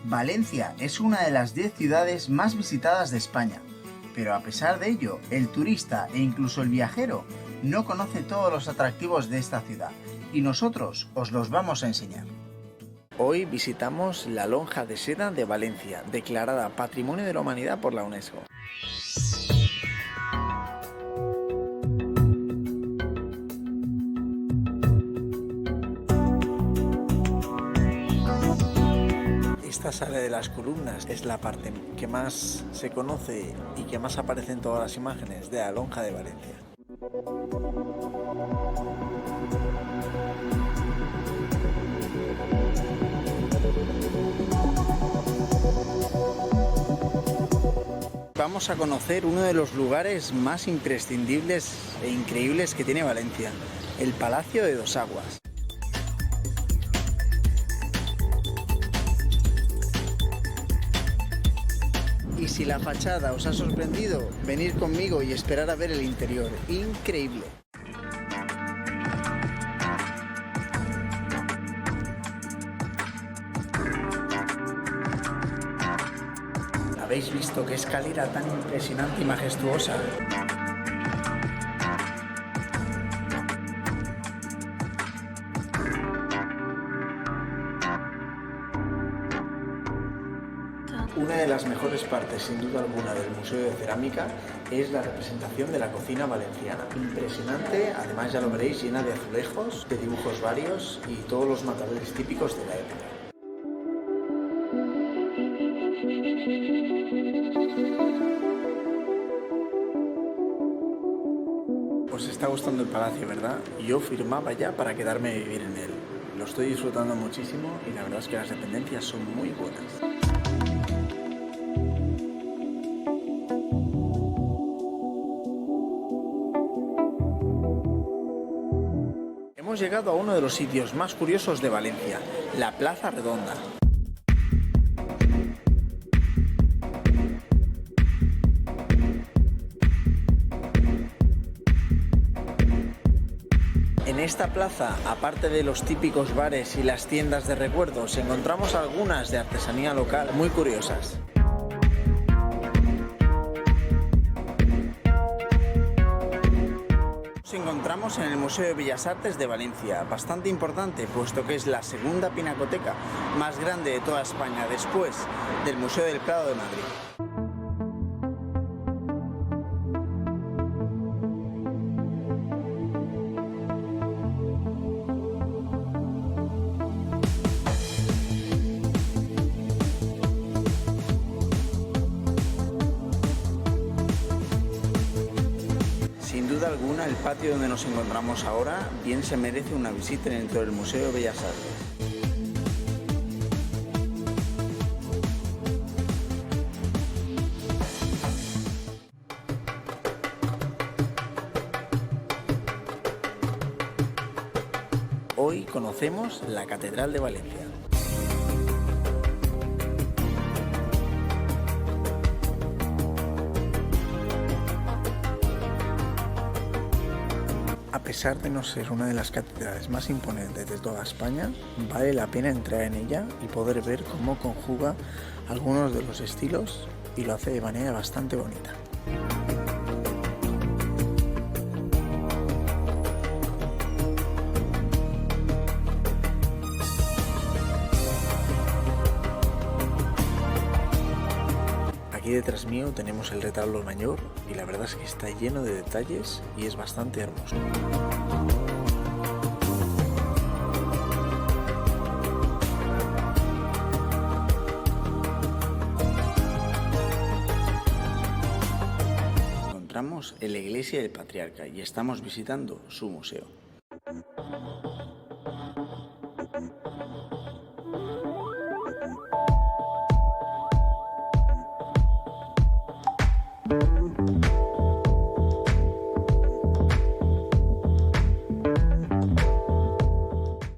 Valencia es una de las 10 ciudades más visitadas de España, pero a pesar de ello, el turista e incluso el viajero no conoce todos los atractivos de esta ciudad, y nosotros os los vamos a enseñar. Hoy visitamos la Lonja de Seda de Valencia, declarada Patrimonio de la Humanidad por la UNESCO. Esta sala de las columnas es la parte que más se conoce y que más aparece en todas las imágenes de la Lonja de Valencia. Vamos a conocer uno de los lugares más imprescindibles e increíbles que tiene Valencia, el Palacio de Dos Aguas. Y si la fachada os ha sorprendido, venid conmigo y esperar a ver el interior. ¡Increíble! ¿Habéis visto qué escalera tan impresionante y majestuosa? Una de las mejores partes, sin duda alguna, del Museo de Cerámica es la representación de la cocina valenciana. Impresionante, además ya lo veréis, llena de azulejos, de dibujos varios y todos los materiales típicos de la época. Os está gustando el palacio, ¿verdad? Yo firmaba ya para quedarme a vivir en él. Lo estoy disfrutando muchísimo y la verdad es que las dependencias son muy buenas. Hemos llegado a uno de los sitios más curiosos de Valencia, la Plaza Redonda. En esta plaza, aparte de los típicos bares y las tiendas de recuerdos, encontramos algunas de artesanía local muy curiosas. Nos encontramos en el Museo de Bellas Artes de Valencia, bastante importante puesto que es la segunda pinacoteca más grande de toda España después del Museo del Prado de Madrid. Sin duda alguna, el patio donde nos encontramos ahora bien se merece una visita dentro del Museo de Bellas Artes. Hoy conocemos la Catedral de Valencia. A pesar de no ser una de las catedrales más imponentes de toda España, vale la pena entrar en ella y poder ver cómo conjuga algunos de los estilos y lo hace de manera bastante bonita. Aquí detrás mío tenemos el retablo mayor y la verdad es que está lleno de detalles y es bastante hermoso. Encontramos en la iglesia del Patriarca y estamos visitando su museo.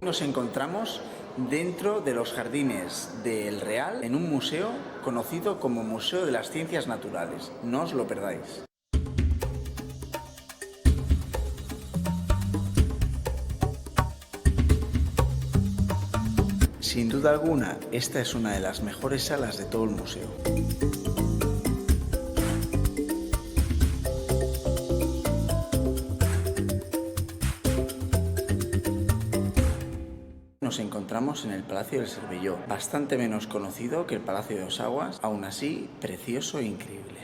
Nos encontramos dentro de los jardines del Real, en un museo conocido como Museo de las Ciencias Naturales. No os lo perdáis. Sin duda alguna, esta es una de las mejores salas de todo el museo. Nos encontramos en el Palacio del Cervelló, bastante menos conocido que el Palacio de Dos Aguas, aún así precioso e increíble.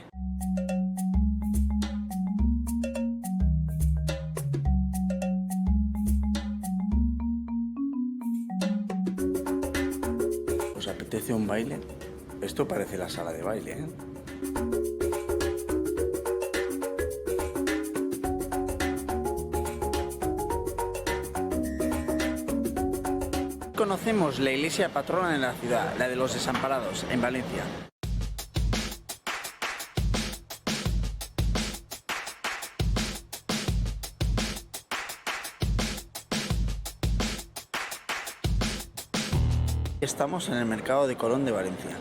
¿Os apetece un baile? Esto parece la sala de baile, ¿eh? Conocemos la iglesia patrona de la ciudad, la de los Desamparados, en Valencia. Estamos en el mercado de Colón de Valencia.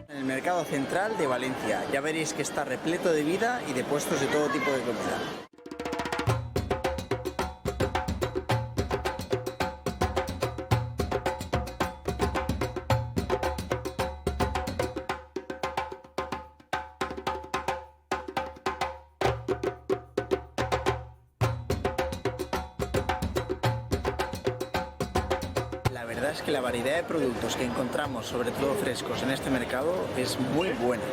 El mercado central de Valencia. Ya veréis que está repleto de vida y de puestos de todo tipo de comida. La verdad es que la variedad de productos que encontramos, sobre todo frescos, en este mercado es muy buena.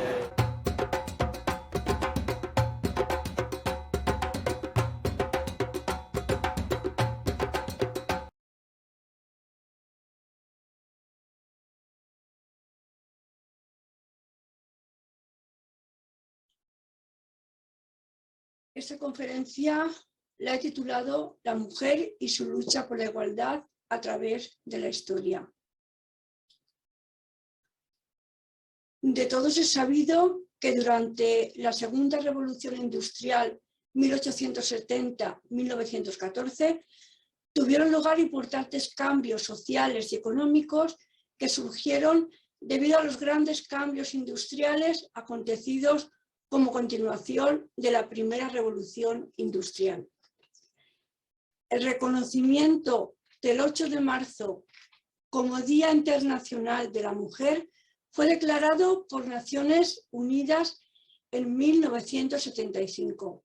Esta conferencia la he titulado La mujer y su lucha por la igualdad a través de la historia. De todos es sabido que durante la Segunda Revolución Industrial 1870-1914 tuvieron lugar importantes cambios sociales y económicos que surgieron debido a los grandes cambios industriales acontecidos como continuación de la primera revolución industrial. El reconocimiento del 8 de marzo como Día Internacional de la Mujer fue declarado por Naciones Unidas en 1975.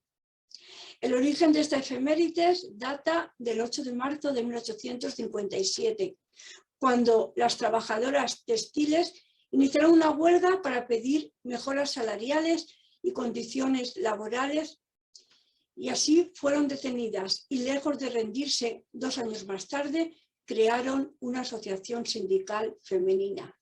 El origen de esta efemérides data del 8 de marzo de 1857, cuando las trabajadoras textiles iniciaron una huelga para pedir mejoras salariales y condiciones laborales, y así fueron detenidas y, lejos de rendirse 2 años más tarde, crearon una asociación sindical femenina.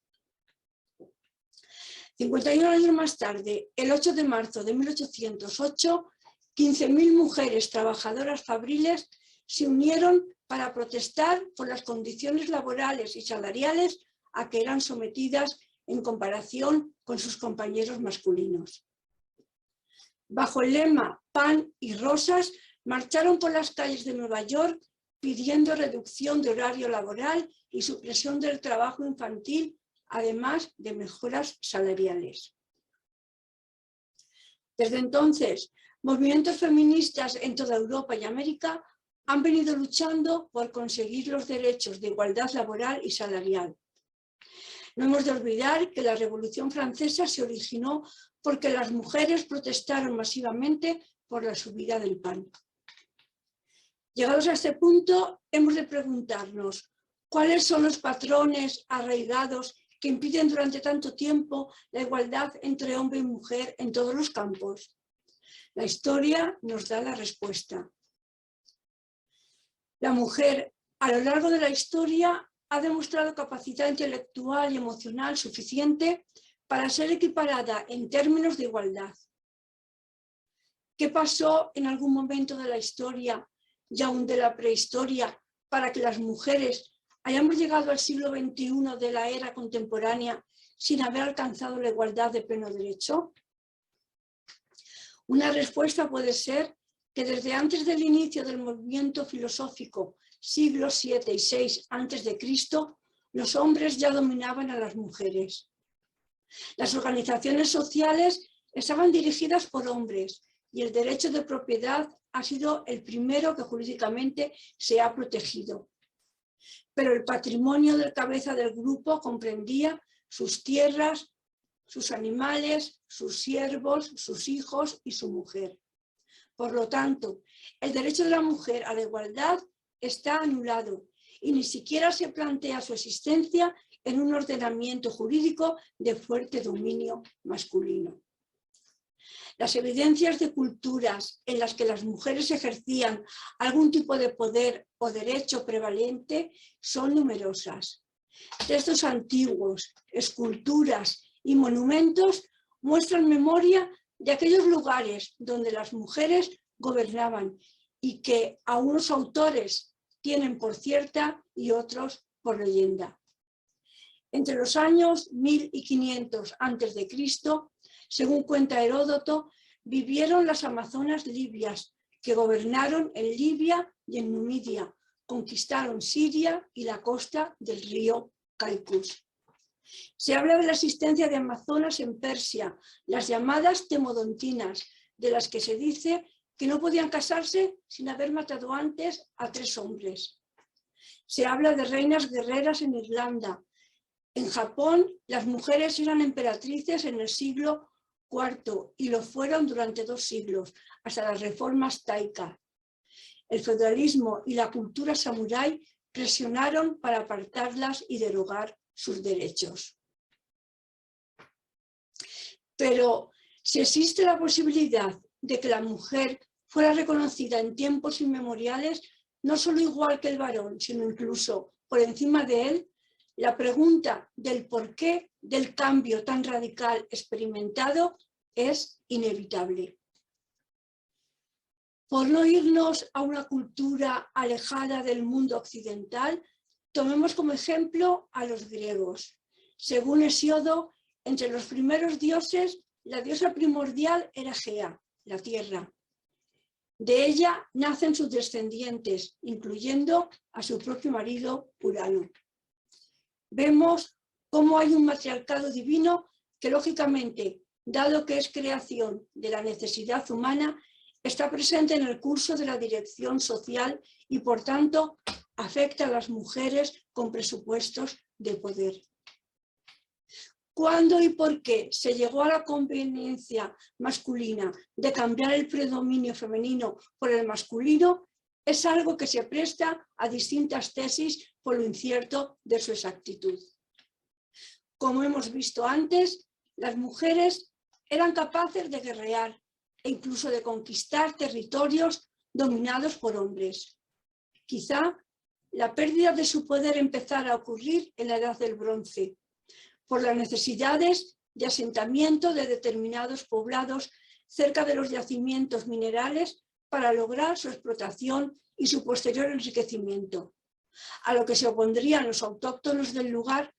51 años más tarde, el 8 de marzo de 1808, 15.000 mujeres trabajadoras fabriles se unieron para protestar por las condiciones laborales y salariales a que eran sometidas en comparación con sus compañeros masculinos. Bajo el lema Pan y Rosas, marcharon por las calles de Nueva York pidiendo reducción de horario laboral y supresión del trabajo infantil, además de mejoras salariales. Desde entonces, movimientos feministas en toda Europa y América han venido luchando por conseguir los derechos de igualdad laboral y salarial. No hemos de olvidar que la Revolución Francesa se originó porque las mujeres protestaron masivamente por la subida del pan. Llegados a este punto, hemos de preguntarnos cuáles son los patrones arraigados que impiden durante tanto tiempo la igualdad entre hombre y mujer en todos los campos. La historia nos da la respuesta. La mujer, a lo largo de la historia, ha demostrado capacidad intelectual y emocional suficiente para ser equiparada en términos de igualdad. ¿Qué pasó en algún momento de la historia y aún de la prehistoria para que las mujeres hayamos llegado al siglo XXI de la era contemporánea sin haber alcanzado la igualdad de pleno derecho? Una respuesta puede ser que desde antes del inicio del movimiento filosófico siglos 7 y 6 a.C., los hombres ya dominaban a las mujeres. Las organizaciones sociales estaban dirigidas por hombres y el derecho de propiedad ha sido el primero que jurídicamente se ha protegido. Pero el patrimonio del cabeza del grupo comprendía sus tierras, sus animales, sus siervos, sus hijos y su mujer. Por lo tanto, el derecho de la mujer a la igualdad está anulado y ni siquiera se plantea su existencia en un ordenamiento jurídico de fuerte dominio masculino. Las evidencias de culturas en las que las mujeres ejercían algún tipo de poder o derecho prevalente son numerosas. Textos antiguos, esculturas y monumentos muestran memoria de aquellos lugares donde las mujeres gobernaban y que a unos autores tienen por cierta y otros por leyenda. Entre los años 1500 a.C., según cuenta Heródoto, vivieron las amazonas libias, que gobernaron en Libia y en Numidia, conquistaron Siria y la costa del río Caicus. Se habla de la existencia de amazonas en Persia, las llamadas temodontinas, de las que se dice que no podían casarse sin haber matado antes a 3 hombres. Se habla de reinas guerreras en Irlanda. En Japón, las mujeres eran emperatrices en el siglo IV y lo fueron durante 2 siglos, hasta las reformas taika. El feudalismo y la cultura samurái presionaron para apartarlas y derogar sus derechos. Pero si existe la posibilidad de que la mujer fuera reconocida en tiempos inmemoriales, no solo igual que el varón, sino incluso por encima de él, la pregunta del porqué del cambio tan radical experimentado es inevitable. Por no irnos a una cultura alejada del mundo occidental, tomemos como ejemplo a los griegos. Según Hesíodo, entre los primeros dioses, la diosa primordial era Gea, la tierra. De ella nacen sus descendientes, incluyendo a su propio marido Urano. Vemos cómo hay un matriarcado divino que, lógicamente, dado que es creación de la necesidad humana, está presente en el curso de la dirección social y, por tanto, afecta a las mujeres con presupuestos de poder. ¿Cuándo y por qué se llegó a la conveniencia masculina de cambiar el predominio femenino por el masculino? Es algo que se presta a distintas tesis por lo incierto de su exactitud. Como hemos visto antes, las mujeres eran capaces de guerrear e incluso de conquistar territorios dominados por hombres. Quizá la pérdida de su poder empezara a ocurrir en la Edad del Bronce, por las necesidades de asentamiento de determinados poblados cerca de los yacimientos minerales para lograr su explotación y su posterior enriquecimiento, a lo que se opondrían los autóctonos del lugar,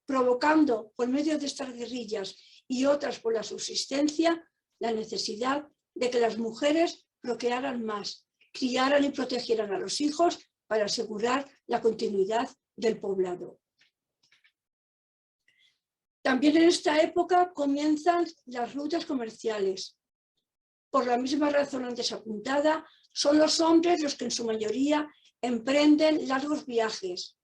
provocando por medio de estas guerrillas y otras por la subsistencia la necesidad de que las mujeres procrearan más, criaran y protegieran a los hijos para asegurar la continuidad del poblado. También en esta época comienzan las rutas comerciales. Por la misma razón antes apuntada, son los hombres los que en su mayoría emprenden largos viajes.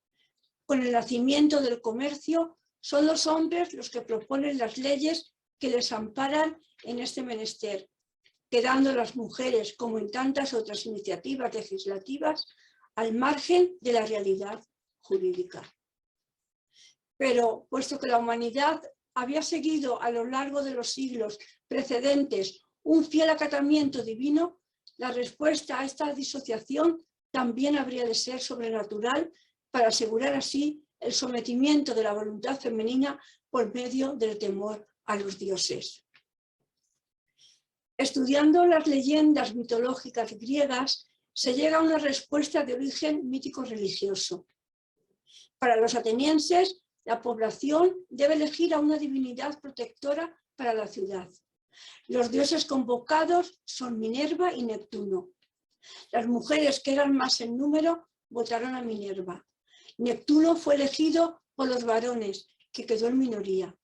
Con el nacimiento del comercio, son los hombres los que proponen las leyes que les amparan en este menester, quedando las mujeres, como en tantas otras iniciativas legislativas, al margen de la realidad jurídica. Pero, puesto que la humanidad había seguido a lo largo de los siglos precedentes un fiel acatamiento divino, la respuesta a esta disociación también habría de ser sobrenatural para asegurar así el sometimiento de la voluntad femenina por medio del temor a los dioses. Estudiando las leyendas mitológicas griegas, se llega a una respuesta de origen mítico-religioso. Para los atenienses, la población debe elegir a una divinidad protectora para la ciudad. Los dioses convocados son Minerva y Neptuno. Las mujeres que eran más en número votaron a Minerva. Neptuno fue elegido por los varones, que quedó en minoría.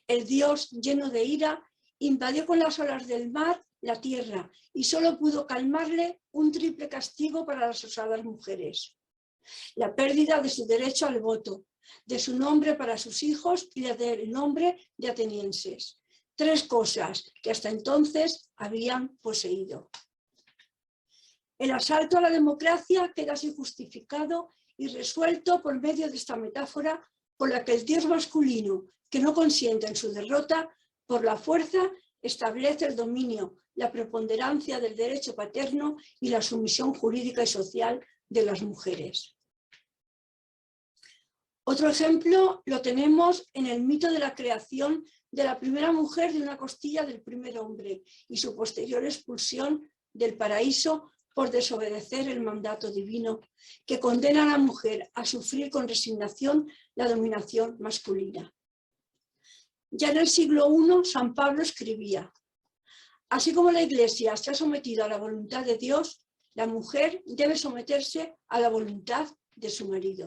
El dios, lleno de ira, invadió con las olas del mar la tierra y solo pudo calmarle un triple castigo para las osadas mujeres: la pérdida de su derecho al voto, de su nombre para sus hijos y del nombre de atenienses. 3 cosas que hasta entonces habían poseído. El asalto a la democracia queda así justificado y resuelto por medio de esta metáfora por la que el dios masculino, que no consiente en su derrota, por la fuerza establece el dominio, la preponderancia del derecho paterno y la sumisión jurídica y social de las mujeres. Otro ejemplo lo tenemos en el mito de la creación de la primera mujer de una costilla del primer hombre y su posterior expulsión del paraíso por desobedecer el mandato divino, que condena a la mujer a sufrir con resignación la dominación masculina. Ya en el siglo I, San Pablo escribía: así como la Iglesia se ha sometido a la voluntad de Dios, la mujer debe someterse a la voluntad de su marido.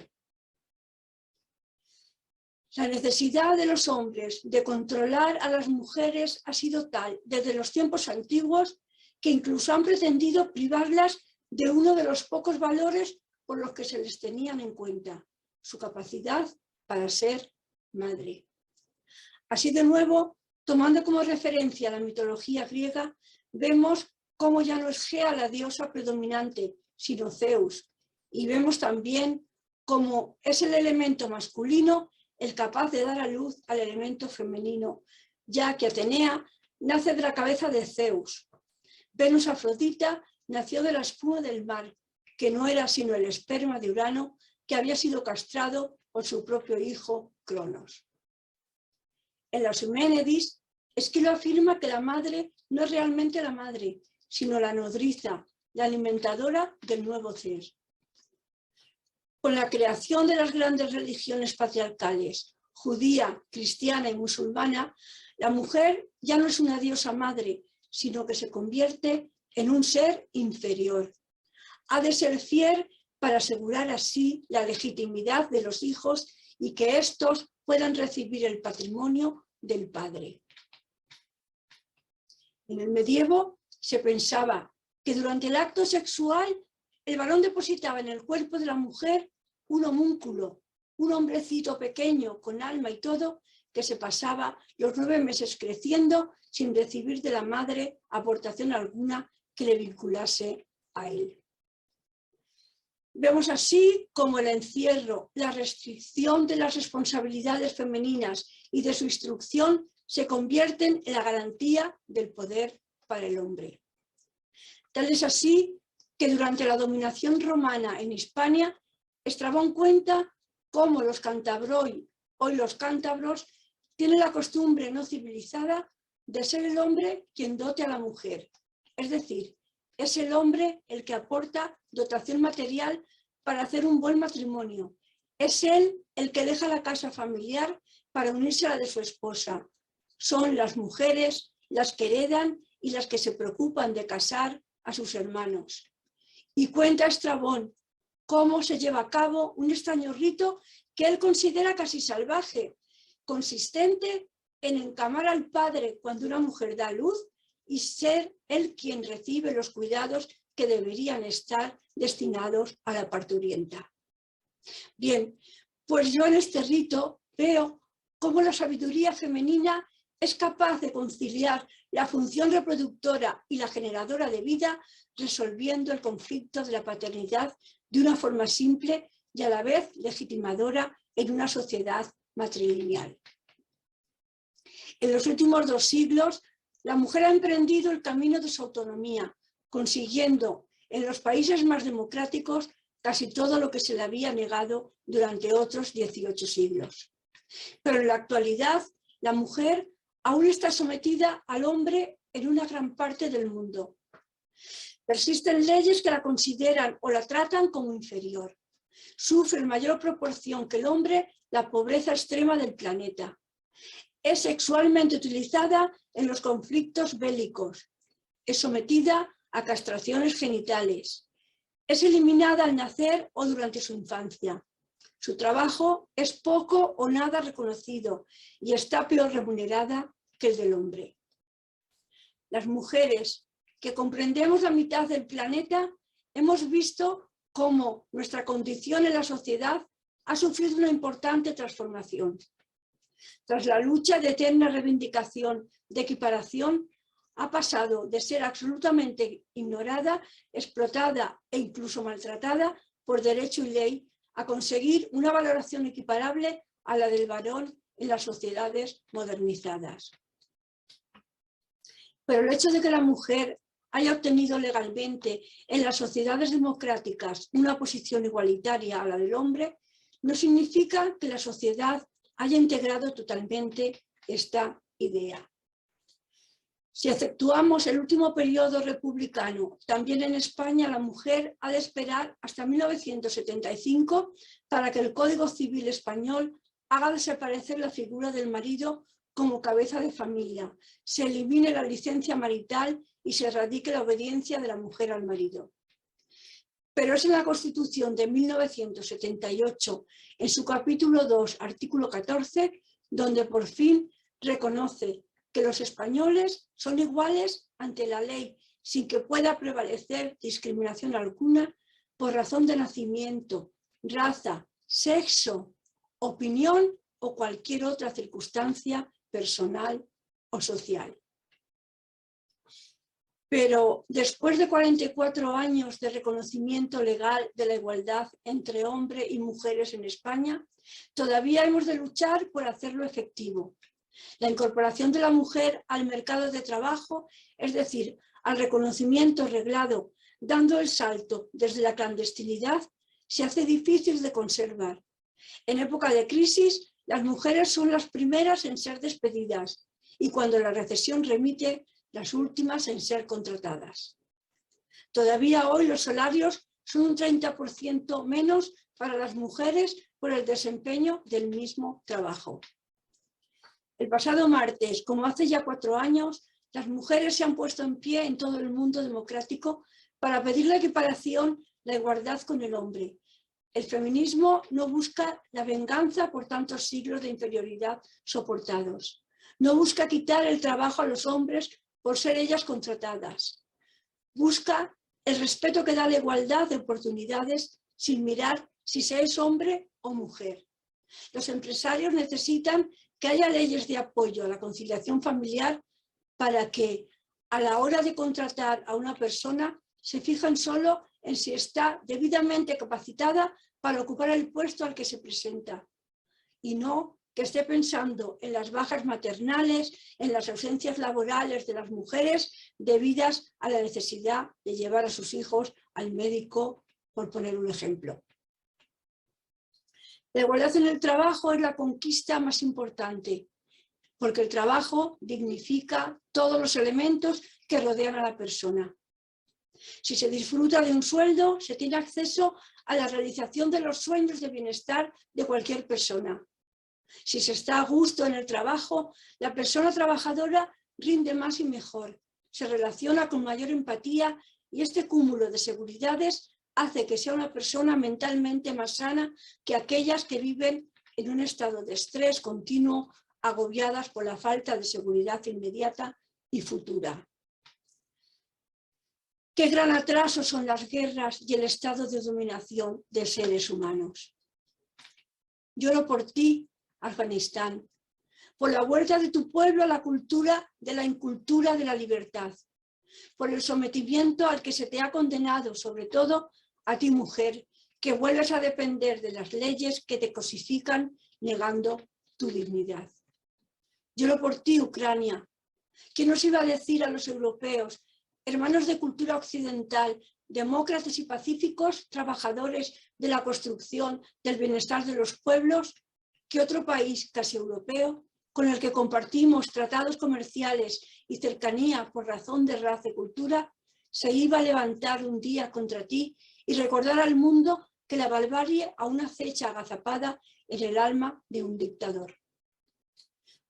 La necesidad de los hombres de controlar a las mujeres ha sido tal desde los tiempos antiguos que incluso han pretendido privarlas de uno de los pocos valores por los que se les tenían en cuenta: su capacidad para ser madre. Así, de nuevo, tomando como referencia la mitología griega, vemos cómo ya no es Gea la diosa predominante, sino Zeus, y vemos también cómo es el elemento masculino el capaz de dar a luz al elemento femenino, ya que Atenea nace de la cabeza de Zeus. Venus Afrodita nació de la espuma del mar, que no era sino el esperma de Urano, que había sido castrado por su propio hijo Cronos. En los Euménidis, Esquilo afirma que la madre no es realmente la madre, sino la nodriza, la alimentadora del nuevo ser. Con la creación de las grandes religiones patriarcales, judía, cristiana y musulmana, la mujer ya no es una diosa madre, sino que se convierte en un ser inferior. Ha de ser fiel para asegurar así la legitimidad de los hijos y que éstos puedan recibir el patrimonio del padre. En el medievo se pensaba que durante el acto sexual el varón depositaba en el cuerpo de la mujer un homúnculo, un hombrecito pequeño con alma y todo, que se pasaba los 9 meses creciendo sin recibir de la madre aportación alguna que le vinculase a él. Vemos así como el encierro, la restricción de las responsabilidades femeninas y de su instrucción se convierten en la garantía del poder para el hombre. Tal es así que durante la dominación romana en Hispania, Estrabón cuenta cómo los cantabroi, hoy los cántabros, tienen la costumbre no civilizada de ser el hombre quien dote a la mujer. Es decir, es el hombre el que aporta dotación material para hacer un buen matrimonio. Es él el que deja la casa familiar para unirse a la de su esposa. Son las mujeres las que heredan y las que se preocupan de casar a sus hermanos. Y cuenta Estrabón cómo se lleva a cabo un extraño rito que él considera casi salvaje, consistente en encamar al padre cuando una mujer da luz y ser él quien recibe los cuidados que deberían estar destinados a la parturienta. Bien, pues yo en este rito veo cómo la sabiduría femenina es capaz de conciliar la función reproductora y la generadora de vida, resolviendo el conflicto de la paternidad de una forma simple y a la vez legitimadora en una sociedad matrilineal. En los últimos 2 siglos, la mujer ha emprendido el camino de su autonomía, consiguiendo en los países más democráticos casi todo lo que se le había negado durante otros 18 siglos. Pero en la actualidad, la mujer aún está sometida al hombre en una gran parte del mundo. Persisten leyes que la consideran o la tratan como inferior. Sufre en mayor proporción que el hombre la pobreza extrema del planeta. Es sexualmente utilizada en los conflictos bélicos. Es sometida a castraciones genitales. es eliminada al nacer o durante su infancia. Su trabajo es poco o nada reconocido y está peor remunerada que el del hombre. Las mujeres, que comprendemos la mitad del planeta, hemos visto cómo nuestra condición en la sociedad ha sufrido una importante transformación. Tras la lucha de eterna reivindicación de equiparación, ha pasado de ser absolutamente ignorada, explotada e incluso maltratada por derecho y ley a conseguir una valoración equiparable a la del varón en las sociedades modernizadas. Pero el hecho de que la mujer haya obtenido legalmente en las sociedades democráticas una posición igualitaria a la del hombre no significa que la sociedad haya integrado totalmente esta idea. Si exceptuamos el último periodo republicano, también en España la mujer ha de esperar hasta 1975 para que el Código Civil español haga desaparecer la figura del marido como cabeza de familia, se elimine la licencia marital y se erradique la obediencia de la mujer al marido. Pero es en la Constitución de 1978, en su capítulo 2, artículo 14, donde por fin reconoce que los españoles son iguales ante la ley sin que pueda prevalecer discriminación alguna por razón de nacimiento, raza, sexo, opinión o cualquier otra circunstancia personal o social. Pero después de 44 años de reconocimiento legal de la igualdad entre hombres y mujeres en España, todavía hemos de luchar por hacerlo efectivo. La incorporación de la mujer al mercado de trabajo, es decir, al reconocimiento reglado, dando el salto desde la clandestinidad, se hace difícil de conservar. En época de crisis, las mujeres son las primeras en ser despedidas y cuando la recesión remite, las últimas en ser contratadas. Todavía hoy los salarios son un 30% menos para las mujeres por el desempeño del mismo trabajo. El pasado martes, como hace ya 4 años, las mujeres se han puesto en pie en todo el mundo democrático para pedir la equiparación, la igualdad con el hombre. El feminismo no busca la venganza por tantos siglos de inferioridad soportados. No busca quitar el trabajo a los hombres por ser ellas contratadas. Busca el respeto que da la igualdad de oportunidades sin mirar si se es hombre o mujer. Los empresarios necesitan que haya leyes de apoyo a la conciliación familiar para que a la hora de contratar a una persona se fijen solo en si está debidamente capacitada para ocupar el puesto al que se presenta y no que esté pensando en las bajas maternales, en las ausencias laborales de las mujeres debidas a la necesidad de llevar a sus hijos al médico, por poner un ejemplo. La igualdad en el trabajo es la conquista más importante, porque el trabajo dignifica todos los elementos que rodean a la persona. Si se disfruta de un sueldo, se tiene acceso a la realización de los sueños de bienestar de cualquier persona. Si se está a gusto en el trabajo, la persona trabajadora rinde más y mejor, se relaciona con mayor empatía y este cúmulo de seguridades hace que sea una persona mentalmente más sana que aquellas que viven en un estado de estrés continuo, agobiadas por la falta de seguridad inmediata y futura. Qué gran atraso son las guerras y el estado de dominación de seres humanos. Lloro por ti, Afganistán, por la vuelta de tu pueblo a la cultura de la incultura de la libertad, por el sometimiento al que se te ha condenado, sobre todo a ti mujer, que vuelves a depender de las leyes que te cosifican negando tu dignidad. Lloro por ti, Ucrania. ¿Quién nos iba a decir a los europeos, hermanos de cultura occidental, demócratas y pacíficos, trabajadores de la construcción del bienestar de los pueblos, que otro país casi europeo, con el que compartimos tratados comerciales y cercanía por razón de raza y cultura, se iba a levantar un día contra ti y recordar al mundo que la barbarie aún acecha agazapada en el alma de un dictador?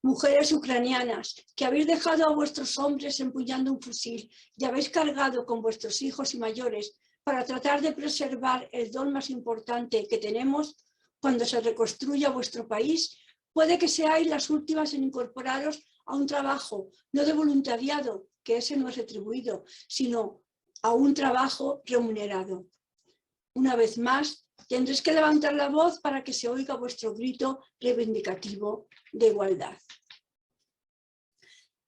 Mujeres ucranianas, que habéis dejado a vuestros hombres empuñando un fusil y habéis cargado con vuestros hijos y mayores para tratar de preservar el don más importante que tenemos cuando se reconstruya vuestro país, puede que seáis las últimas en incorporaros a un trabajo, no de voluntariado, que ese no es retribuido, sino a un trabajo remunerado. Una vez más, tendréis que levantar la voz para que se oiga vuestro grito reivindicativo de igualdad.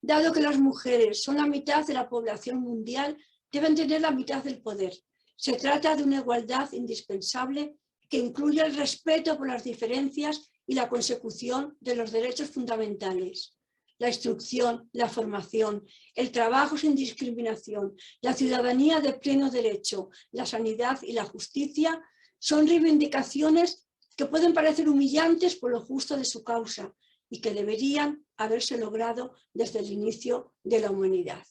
Dado que las mujeres son la mitad de la población mundial, deben tener la mitad del poder. Se trata de una igualdad indispensable que incluye el respeto por las diferencias y la consecución de los derechos fundamentales. La instrucción, la formación, el trabajo sin discriminación, la ciudadanía de pleno derecho, la sanidad y la justicia son reivindicaciones que pueden parecer humillantes por lo justo de su causa y que deberían haberse logrado desde el inicio de la humanidad.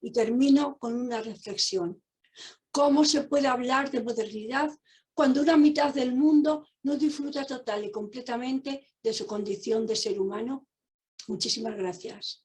Y termino con una reflexión. ¿Cómo se puede hablar de modernidad cuando una mitad del mundo no disfruta total y completamente de su condición de ser humano? Muchísimas gracias.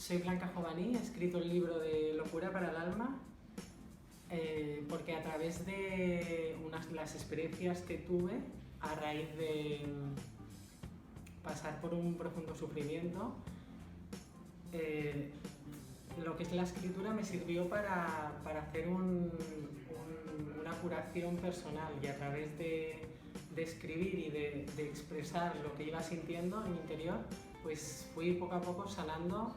Soy Blanca Jovaní, he escrito el libro de Locura para el alma, porque a través de las experiencias que tuve a raíz de pasar por un profundo sufrimiento, lo que es la escritura me sirvió para hacer una curación personal, y a través de escribir y de expresar lo que iba sintiendo en mi interior, pues fui poco a poco sanando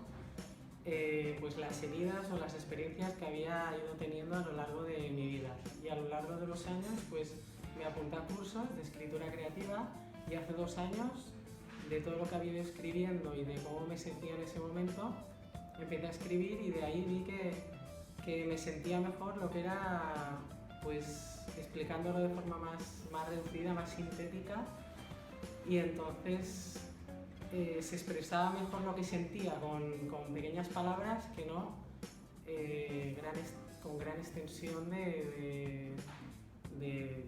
pues las heridas o las experiencias que había ido teniendo a lo largo de mi vida. Y a lo largo de los años pues me apunté a cursos de escritura creativa, y hace 2 años, de todo lo que había ido escribiendo y de cómo me sentía en ese momento, empecé a escribir, y de ahí vi que me sentía mejor lo que era pues explicándolo de forma más reducida, más sintética, y entonces se expresaba mejor lo que sentía con pequeñas palabras que no con gran extensión de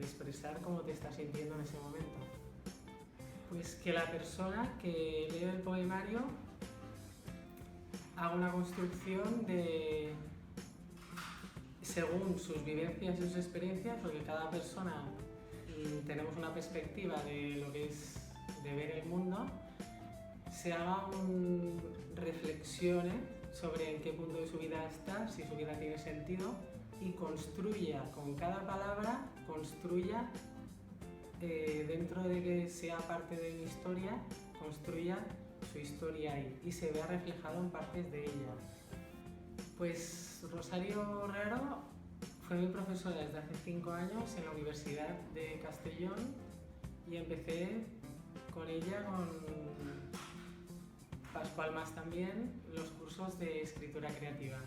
expresar cómo te estás sintiendo en ese momento. Pues que la persona que lee el poemario haga una construcción según sus vivencias y sus experiencias, porque cada persona tenemos una perspectiva de lo que es de ver el mundo, se haga reflexione sobre en qué punto de su vida está, si su vida tiene sentido, y construya con cada palabra, dentro de que sea parte de mi historia, construya su historia ahí y se vea reflejado en partes de ella. Pues Rosario Herrero fue mi profesora desde hace 5 años en la Universidad de Castellón, y empecé con ella, con Pascual Mas también, los cursos de escritura creativa.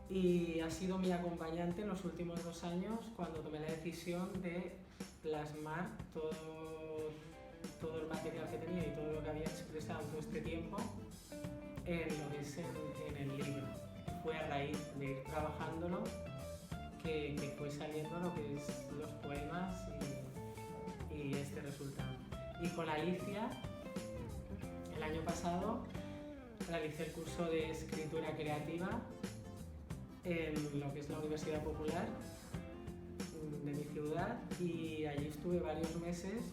Y ha sido mi acompañante en los últimos 2 años cuando tomé la decisión de plasmar todo el material que tenía y todo lo que había expresado todo este tiempo en lo que es en el libro. Fue a raíz de ir trabajándolo que fue saliendo lo que es los poemas y este resultado. Y con Alicia, el año pasado, realicé el curso de escritura creativa en lo que es la Universidad Popular de mi ciudad, y allí estuve varios meses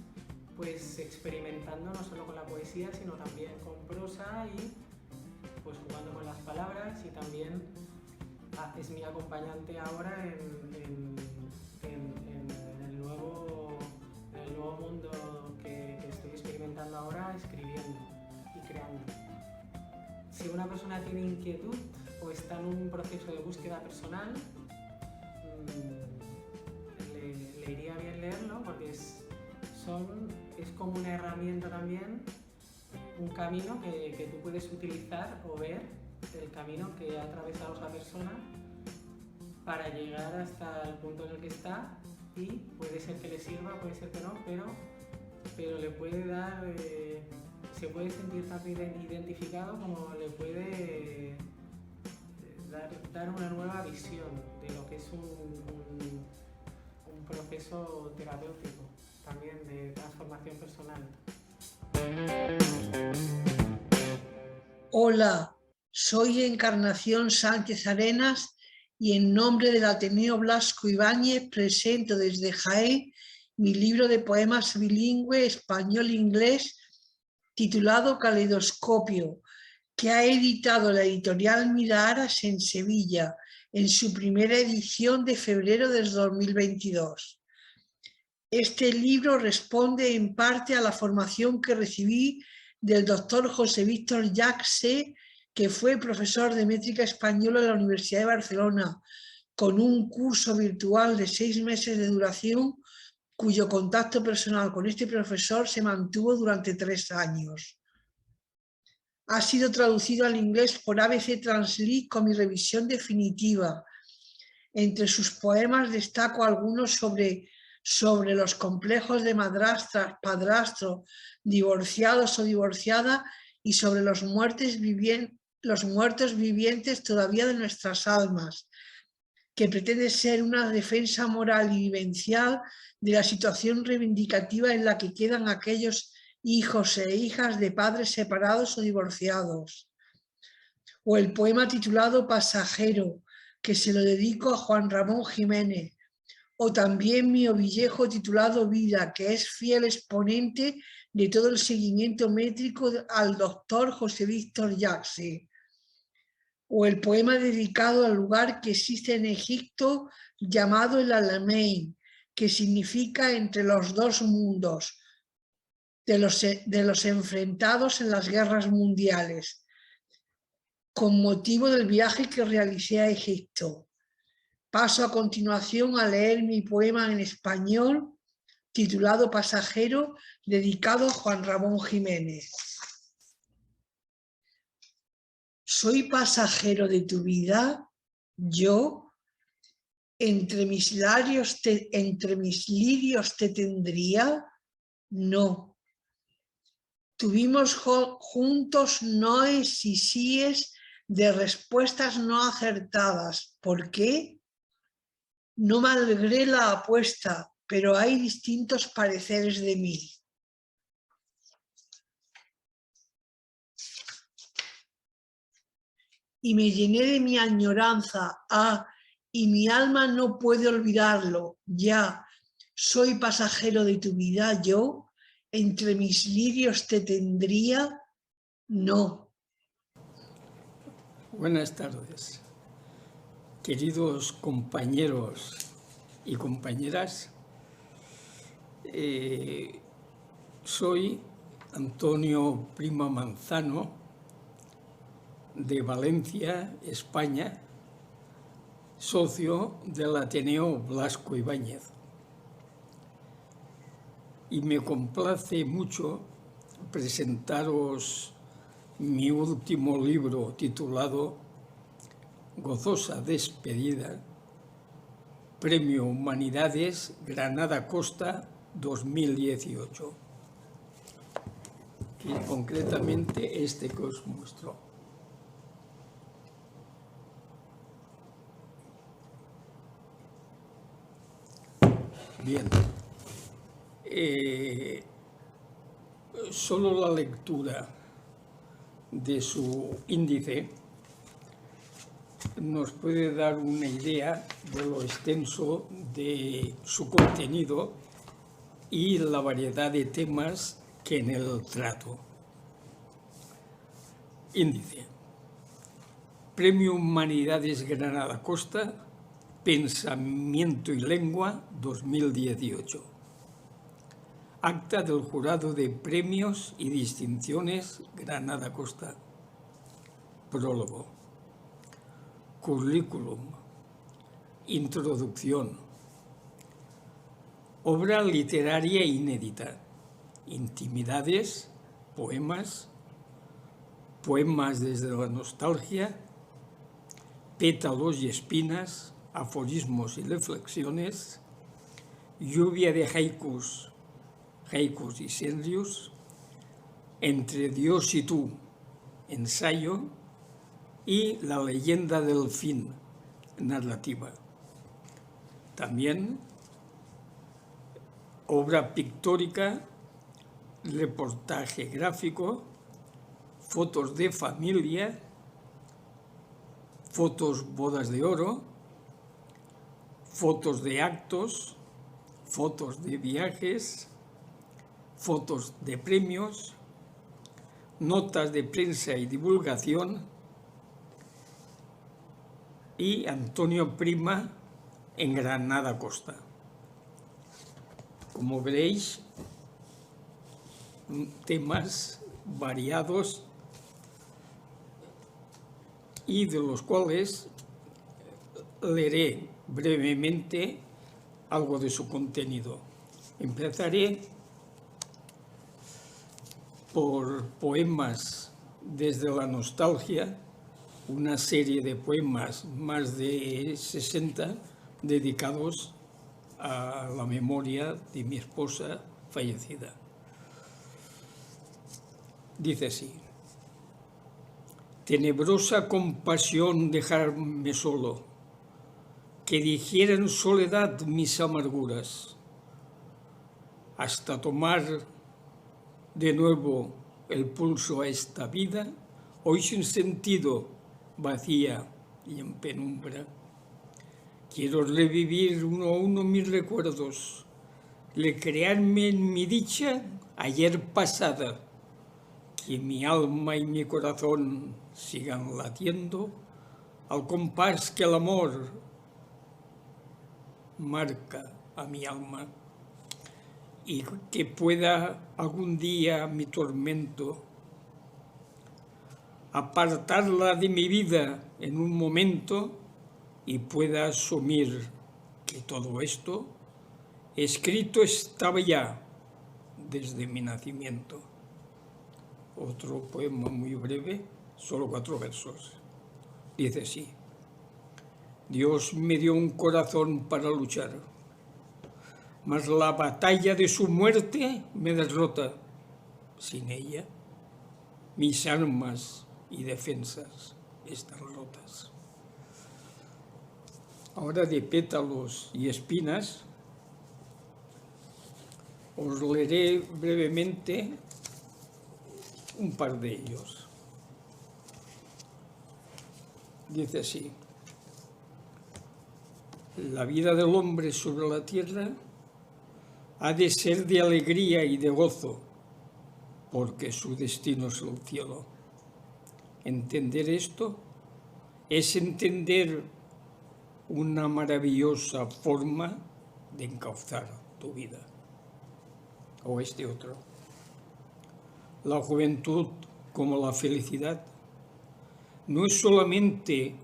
pues experimentando no solo con la poesía sino también con prosa, y pues jugando con las palabras, y también es mi acompañante ahora en el nuevo mundo que estoy experimentando ahora, escribiendo y creando. Si una persona tiene inquietud o está en un proceso de búsqueda personal, le iría bien leerlo, porque es como una herramienta también, un camino que tú puedes utilizar o ver el camino que ha atravesado esa persona para llegar hasta el punto en el que está, y puede ser que le sirva, puede ser que no, pero le puede dar, se puede sentir tanto identificado como le puede dar una nueva visión de lo que es un proceso terapéutico, también de transformación personal. Hola, soy Encarnación Sánchez Arenas, y en nombre del Ateneo Blasco Ibáñez presento desde Jaén mi libro de poemas bilingüe español-inglés titulado Caleidoscopio, que ha editado la editorial Miraras en Sevilla en su primera edición de febrero del 2022. Este libro responde en parte a la formación que recibí del doctor José Víctor Llachse, que fue profesor de métrica española en la Universidad de Barcelona, con un curso virtual de 6 meses de duración, cuyo contacto personal con este profesor se mantuvo durante 3 años. Ha sido traducido al inglés por ABC Translate con mi revisión definitiva. Entre sus poemas destaco algunos sobre los complejos de madrastras, padrastro, divorciados o divorciada, y sobre los muertos vivientes todavía de nuestras almas, que pretende ser una defensa moral y vivencial de la situación reivindicativa en la que quedan aquellos hijos e hijas de padres separados o divorciados. o el poema titulado Pasajero, que se lo dedico a Juan Ramón Jiménez, o también mi ovillejo titulado Vida, que es fiel exponente de todo el seguimiento métrico al doctor José Víctor Yaxi, o el poema dedicado al lugar que existe en Egipto llamado el Alamein, que significa entre los dos mundos, de los enfrentados en las guerras mundiales, con motivo del viaje que realicé a Egipto. Paso a continuación a leer mi poema en español, titulado Pasajero, dedicado a Juan Ramón Jiménez. Soy pasajero de tu vida, yo, entre mis lirios te tendría, no. Tuvimos juntos noes y síes de respuestas no acertadas. ¿Por qué? No malgré la apuesta, pero hay distintos pareceres de mí. Y me llené de mi añoranza, y mi alma no puede olvidarlo, ya, soy pasajero de tu vida, yo, entre mis lirios te tendría, no. Buenas tardes, queridos compañeros y compañeras. Soy Antonio Prima Manzano, de Valencia, España, socio del Ateneo Blasco Ibáñez. Y me complace mucho presentaros mi último libro titulado Gozosa Despedida, Premio Humanidades Granada Costa 2018. Y concretamente este que os muestro. Bien. Solo la lectura de su índice nos puede dar una idea de lo extenso de su contenido y la variedad de temas que en él trato. Índice. Premio Humanidades Granada Costa, Pensamiento y Lengua 2018. Acta del Jurado de Premios y Distinciones Granada Costa. Prólogo. Currículum. Introducción. Obra literaria inédita. Intimidades, poemas, poemas desde la nostalgia, pétalos y espinas, aforismos y reflexiones, lluvia de haikus y senrius, entre Dios y tú, ensayo, y la leyenda del fin, narrativa. También obra pictórica, reportaje gráfico, fotos de familia, fotos bodas de oro, fotos de actos, fotos de viajes, fotos de premios, notas de prensa y divulgación, y Antonio Prima en Granada Costa. Como veréis, temas variados y de los cuales leeré brevemente algo de su contenido. Empezaré por poemas desde la nostalgia, una serie de poemas, más de 60, dedicados a la memoria de mi esposa fallecida. Dice así: tenebrosa compasión dejarme solo, que digieren soledad mis amarguras, hasta tomar de nuevo el pulso a esta vida, hoy sin sentido vacía y en penumbra. Quiero revivir uno a uno mis recuerdos, recrearme en mi dicha ayer pasada, que mi alma y mi corazón sigan latiendo al compás que el amor marca a mi alma, y que pueda algún día mi tormento apartarla de mi vida en un momento y pueda asumir que todo esto escrito estaba ya desde mi nacimiento. Otro poema muy breve, solo 4 versos. Dice así: Dios me dio un corazón para luchar, mas la batalla de su muerte me derrota. Sin ella, mis armas y defensas están rotas. Ahora, de pétalos y espinas, os leeré brevemente un par de ellos. Dice así: la vida del hombre sobre la tierra ha de ser de alegría y de gozo, porque su destino es el cielo. Entender esto es entender una maravillosa forma de encauzar tu vida. O este otro: la juventud, como la felicidad, no es solamente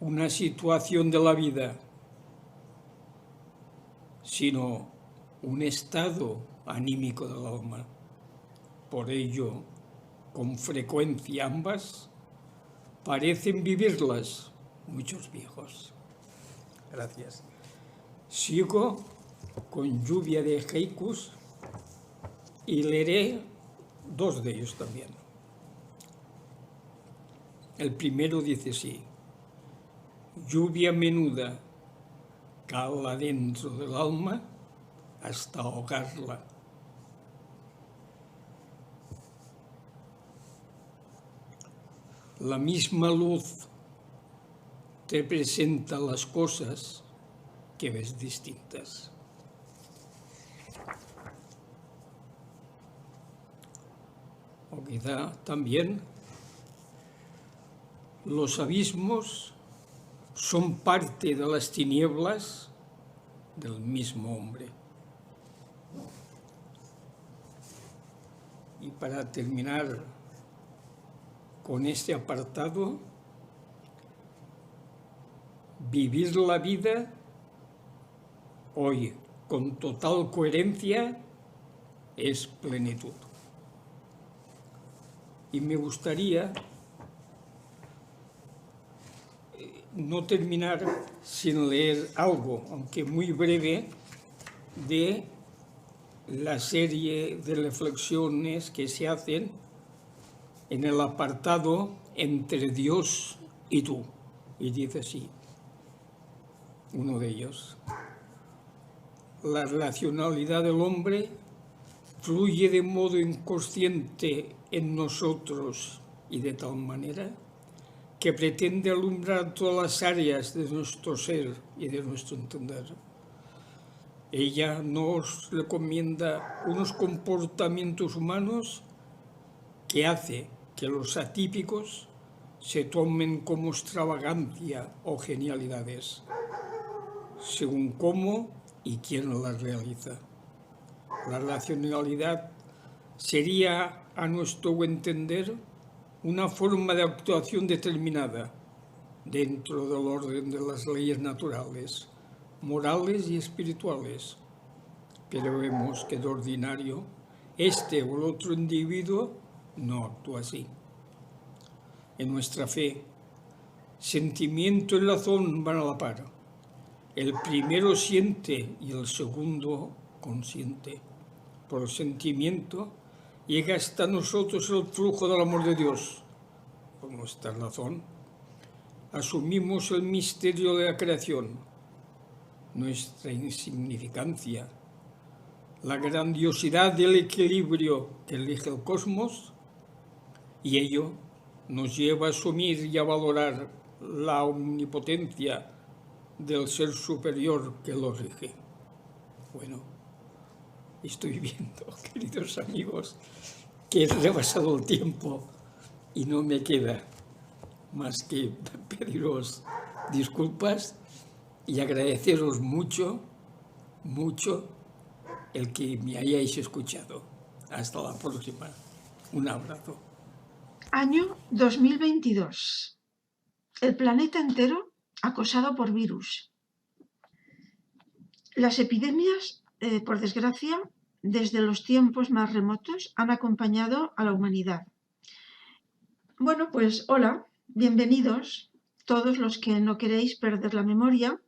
una situación de la vida, sino un estado anímico del alma. Por ello, con frecuencia ambas parecen vivirlas muchos viejos. Gracias. Sigo con lluvia de haikus y leeré 2 de ellos también. El primero dice así: lluvia menuda cala dentro del alma hasta ahogarla. La misma luz te presenta las cosas que ves distintas. O quizá también los abismos son parte de las tinieblas del mismo hombre. Y para terminar con este apartado, vivir la vida hoy con total coherencia es plenitud. Y me gustaría no terminar sin leer algo, aunque muy breve, de la serie de reflexiones que se hacen en el apartado entre Dios y tú. Y dice así, uno de ellos: la racionalidad del hombre fluye de modo inconsciente en nosotros y de tal manera que pretende alumbrar todas las áreas de nuestro ser y de nuestro entender. Ella nos recomienda unos comportamientos humanos que hace que los atípicos se tomen como extravagancia o genialidades, según cómo y quién las realiza. La racionalidad sería, a nuestro entender, una forma de actuación determinada dentro del orden de las leyes naturales, morales y espirituales. Pero vemos que de ordinario este o el otro individuo no actúa así. En nuestra fe, sentimiento y razón van a la par. El primero siente y el segundo consiente. Por el sentimiento llega hasta nosotros el flujo del amor de Dios. Por nuestra razón, asumimos el misterio de la creación, nuestra insignificancia, la grandiosidad del equilibrio que elige el cosmos, y ello nos lleva a asumir y a valorar la omnipotencia del ser superior que lo rige. Bueno, estoy viendo, queridos amigos, que he rebasado el tiempo y no me queda más que pediros disculpas y agradeceros mucho, mucho el que me hayáis escuchado. Hasta la próxima. Un abrazo. Año 2022. El planeta entero acosado por virus. Las epidemias, por desgracia, desde los tiempos más remotos han acompañado a la humanidad. Bueno, pues hola, bienvenidos todos los que no queréis perder la memoria,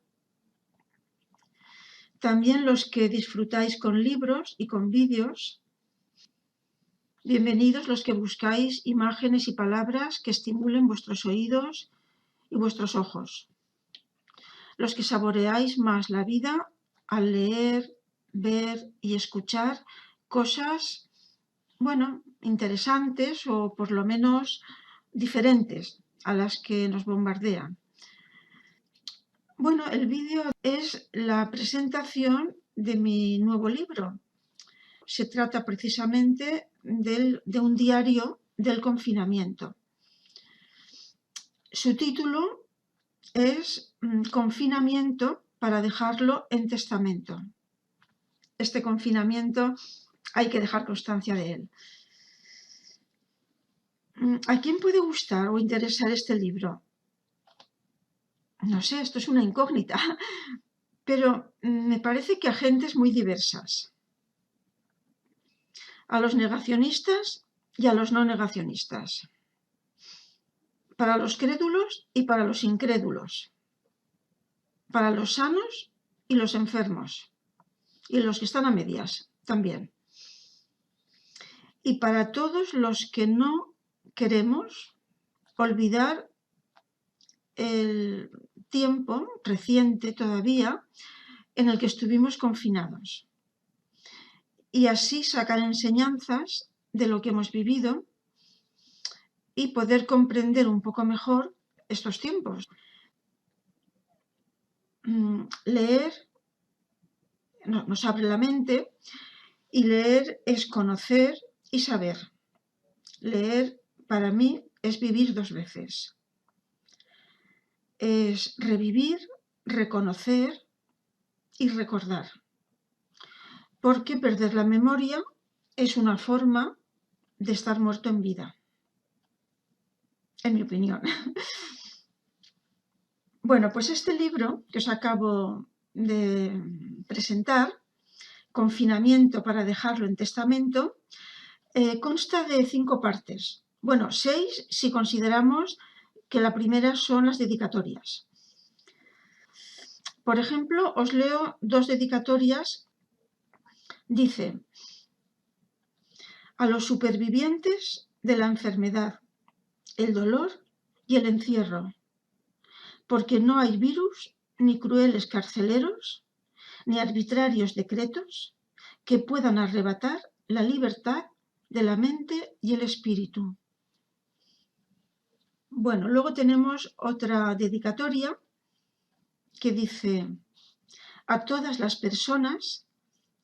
también los que disfrutáis con libros y con vídeos. Bienvenidos los que buscáis imágenes y palabras que estimulen vuestros oídos y vuestros ojos. Los que saboreáis más la vida al leer, ver y escuchar cosas, bueno, interesantes o por lo menos diferentes a las que nos bombardean. Bueno, el vídeo es la presentación de mi nuevo libro. Se trata precisamente de un diario del confinamiento. Su título es Confinamiento para dejarlo en testamento. Este confinamiento hay que dejar constancia de él. ¿A quién puede gustar o interesar este libro? No sé, esto es una incógnita, pero me parece que a gentes muy diversas. A los negacionistas y a los no negacionistas. Para los crédulos y para los incrédulos. Para los sanos y los enfermos. Y los que están a medias también. Y para todos los que no queremos olvidar el tiempo reciente todavía en el que estuvimos confinados. Y así sacar enseñanzas de lo que hemos vivido y poder comprender un poco mejor estos tiempos. Leer nos abre la mente y leer es conocer y saber. Leer para mí es vivir dos veces. Es revivir, reconocer y recordar. Porque perder la memoria es una forma de estar muerto en vida. En mi opinión. Bueno, pues este libro que os acabo de presentar, Confinamiento para dejarlo en testamento, consta de 5 partes. Bueno, 6 si consideramos que la primera son las dedicatorias. Por ejemplo, os leo 2 dedicatorias. Dice: a los supervivientes de la enfermedad, el dolor y el encierro, porque no hay virus, ni crueles carceleros, ni arbitrarios decretos que puedan arrebatar la libertad de la mente y el espíritu. Bueno, luego tenemos otra dedicatoria que dice: a todas las personas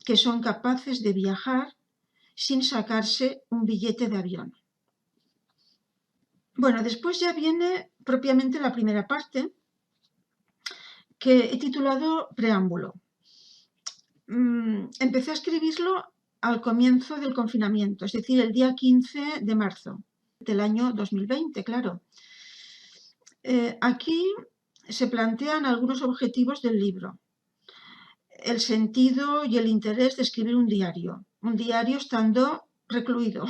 que son capaces de viajar sin sacarse un billete de avión. Bueno, después ya viene propiamente la primera parte, que he titulado Preámbulo. Empecé a escribirlo al comienzo del confinamiento, es decir, el día 15 de marzo del año 2020, claro. Aquí se plantean algunos objetivos del libro. El sentido y el interés de escribir un diario estando recluido.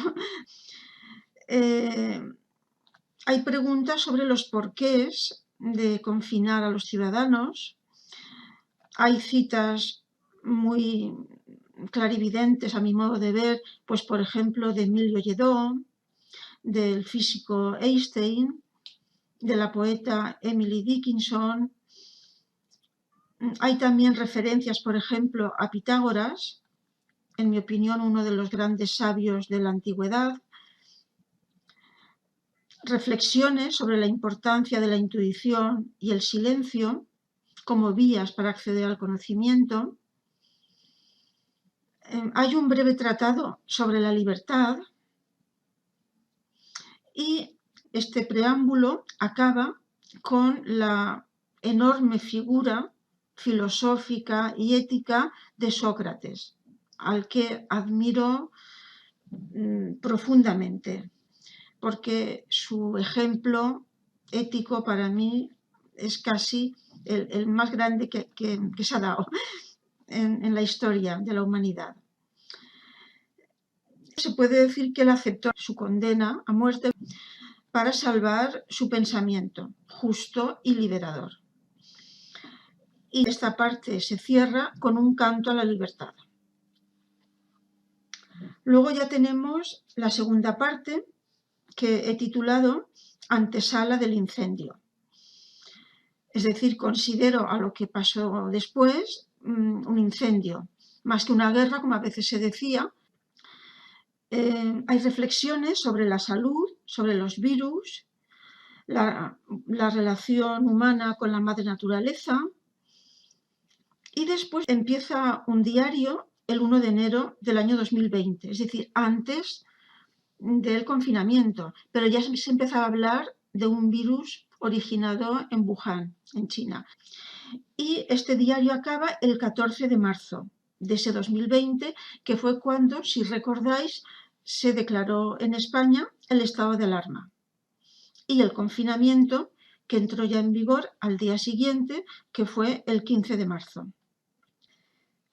Hay preguntas sobre los porqués de confinar a los ciudadanos. Hay citas muy clarividentes, a mi modo de ver, pues por ejemplo de Emilio Lledó, del físico Einstein, de la poeta Emily Dickinson. Hay también referencias, por ejemplo, a Pitágoras, en mi opinión uno de los grandes sabios de la antigüedad. reflexiones sobre la importancia de la intuición y el silencio como vías para acceder al conocimiento. Hay un breve tratado sobre la libertad y este preámbulo acaba con la enorme figura filosófica y ética de Sócrates, al que admiro profundamente, porque su ejemplo ético para mí es casi el más grande que se ha dado en la historia de la humanidad. Se puede decir que él aceptó su condena a muerte para salvar su pensamiento justo y liberador. Y esta parte se cierra con un canto a la libertad. Luego ya tenemos la segunda parte, que he titulado Antesala del incendio. Es decir, considero a lo que pasó después un incendio, más que una guerra, como a veces se decía. Hay reflexiones sobre la salud, sobre los virus, la relación humana con la madre naturaleza. Y después empieza un diario el 1 de enero del año 2020, es decir, antes del confinamiento, pero ya se empezaba a hablar de un virus originado en Wuhan, en China. Y este diario acaba el 14 de marzo de ese 2020, que fue cuando, si recordáis, se declaró en España el estado de alarma y el confinamiento, que entró ya en vigor al día siguiente, que fue el 15 de marzo.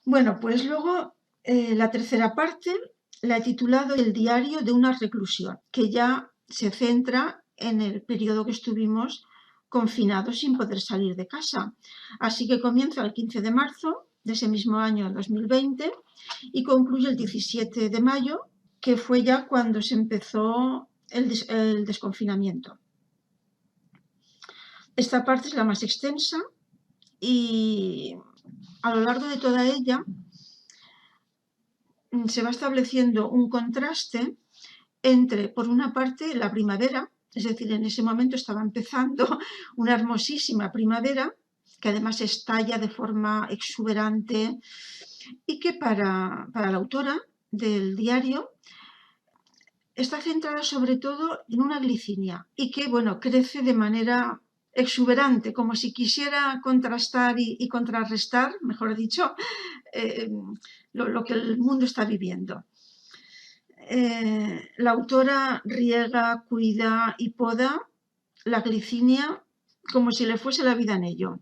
Bueno, pues luego la tercera parte la he titulado El diario de una reclusión, que ya se centra en el periodo que estuvimos confinados sin poder salir de casa. Así que comienza el 15 de marzo de ese mismo año 2020 y concluye el 17 de mayo, que fue ya cuando se empezó el desconfinamiento. Esta parte es la más extensa y a lo largo de toda ella se va estableciendo un contraste entre, por una parte, la primavera, es decir, en ese momento estaba empezando una hermosísima primavera, que además estalla de forma exuberante y que para la autora del diario está centrada sobre todo en una glicinia y que, bueno, crece de manera exuberante, como si quisiera contrastar y contrarrestar, mejor dicho, lo que el mundo está viviendo. La autora riega, cuida y poda la glicinia como si le fuese la vida en ello.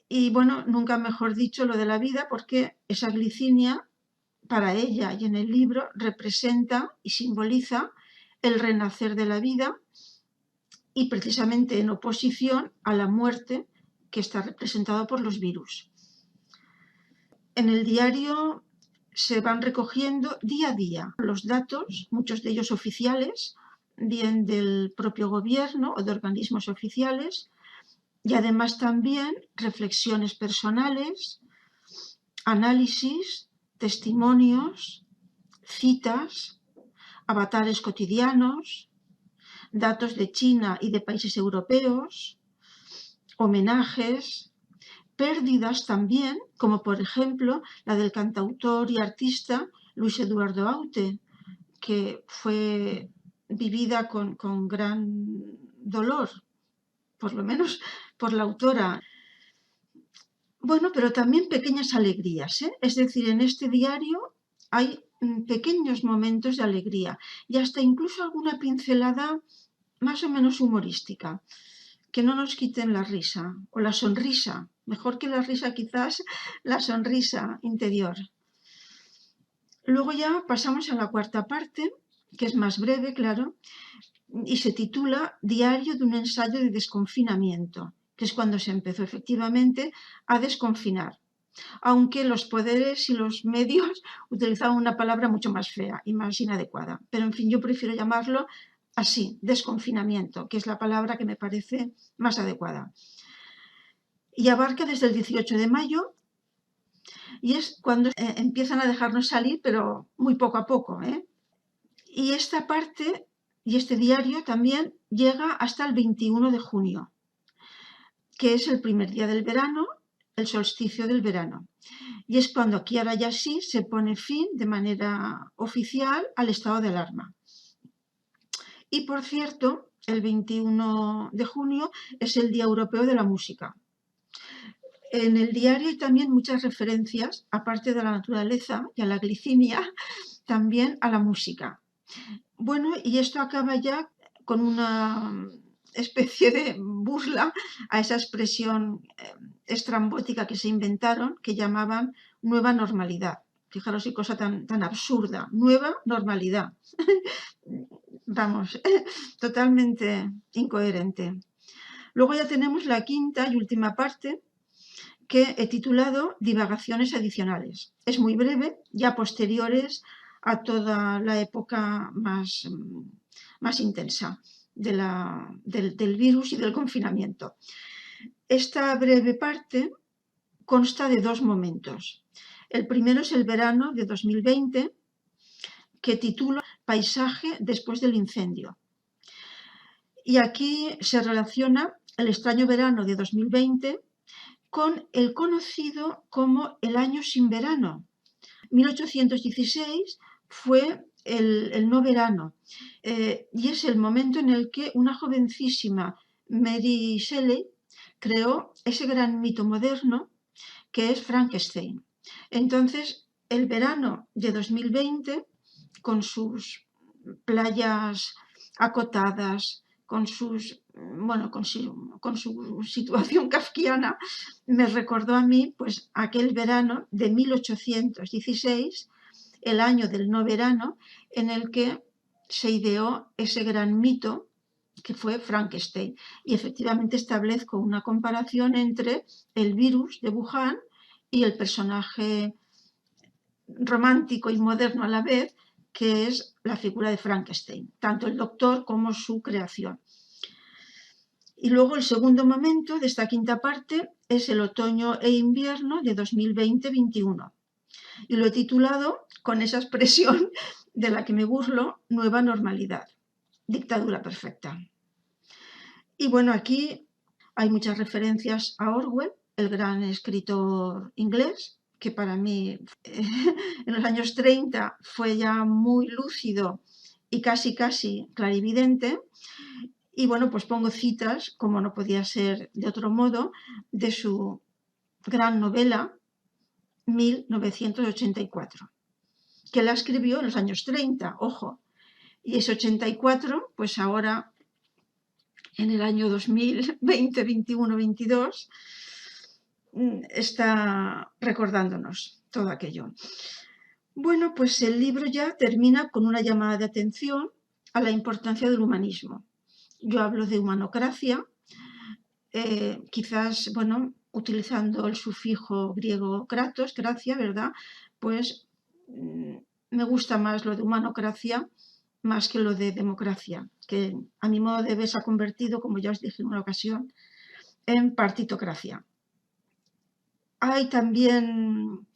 Y bueno, nunca mejor dicho lo de la vida, porque esa glicinia, para ella y en el libro, representa y simboliza el renacer de la vida y precisamente en oposición a la muerte que está representada por los virus. En el diario se van recogiendo día a día los datos, muchos de ellos oficiales, bien del propio gobierno o de organismos oficiales, y además también reflexiones personales, análisis, testimonios, citas, avatares cotidianos, datos de China y de países europeos, homenajes, pérdidas también, como por ejemplo la del cantautor y artista Luis Eduardo Aute, que fue vivida con gran dolor, por lo menos por la autora. Bueno, pero también pequeñas alegrías, ¿eh? Es decir, en este diario hay pequeños momentos de alegría y hasta incluso alguna pincelada más o menos humorística, que no nos quiten la risa o la sonrisa, mejor que la risa quizás la sonrisa interior. Luego ya pasamos a la cuarta parte, que es más breve, claro, y se titula Diario de un ensayo de desconfinamiento, que es cuando se empezó efectivamente a desconfinar, aunque los poderes y los medios utilizaban una palabra mucho más fea y más inadecuada. Pero en fin, yo prefiero llamarlo así, desconfinamiento, que es la palabra que me parece más adecuada. Y abarca desde el 18 de mayo y es cuando empiezan a dejarnos salir, pero muy poco a poco, ¿eh? Y esta parte Y este diario también llega hasta el 21 de junio, que es el primer día del verano, el solsticio del verano. Y es cuando aquí ahora ya sí se pone fin de manera oficial al estado de alarma. Y por cierto, el 21 de junio es el Día Europeo de la Música. En el diario hay también muchas referencias, aparte de la naturaleza y a la glicinia, también a la música. Bueno, y esto acaba ya con una especie de burla a esa expresión estrambótica que se inventaron, que llamaban nueva normalidad. Fijaros qué cosa tan absurda, nueva normalidad. Vamos, totalmente incoherente. Luego ya tenemos la quinta y última parte, que he titulado Divagaciones adicionales. Es muy breve, ya posteriores a toda la época más intensa del virus y del confinamiento. Esta breve parte consta de dos momentos. El primero es el verano de 2020, que titulo Paisaje después del incendio. Y aquí se relaciona el extraño verano de 2020 con el conocido como el año sin verano. 1816 fue el no verano y es el momento en el que una jovencísima Mary Shelley creó ese gran mito moderno que es Frankenstein. Entonces, el verano de 2020, con sus playas acotadas, con su situación kafkiana, me recordó a mí pues aquel verano de 1816, el año del no verano, en el que se ideó ese gran mito que fue Frankenstein. Y efectivamente establezco una comparación entre el virus de Wuhan y el personaje romántico y moderno a la vez, que es la figura de Frankenstein, tanto el doctor como su creación. Y luego el segundo momento de esta quinta parte es el otoño e invierno de 2020-21. Y lo he titulado, con esa expresión de la que me burlo, Nueva Normalidad, dictadura perfecta. Y bueno, aquí hay muchas referencias a Orwell, el gran escritor inglés, que para mí en los años 30 fue ya muy lúcido y casi clarividente. Y bueno, pues pongo citas, como no podía ser de otro modo, de su gran novela 1984, que la escribió en los años 30, ojo. Y ese 84, pues ahora en el año 2020, 21, 22, está recordándonos todo aquello. Bueno, pues el libro ya termina con una llamada de atención a la importancia del humanismo. Yo hablo de humanocracia, quizás, bueno, utilizando el sufijo griego kratos, gracia, ¿verdad? Pues me gusta más lo de humanocracia más que lo de democracia, que a mi modo de ver se ha convertido, como ya os dije en una ocasión, en partitocracia. Hay también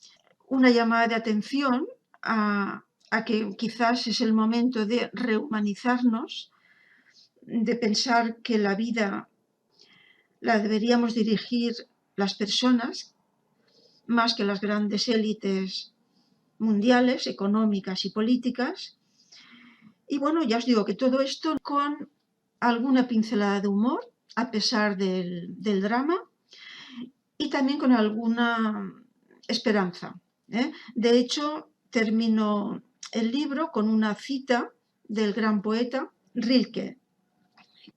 una llamada de atención a que quizás es el momento de rehumanizarnos, de pensar que la vida la deberíamos dirigir las personas más que las grandes élites mundiales, económicas y políticas. Y bueno, ya os digo que todo esto con alguna pincelada de humor, a pesar del drama, y también con alguna esperanza. De hecho, termino el libro con una cita del gran poeta Rilke.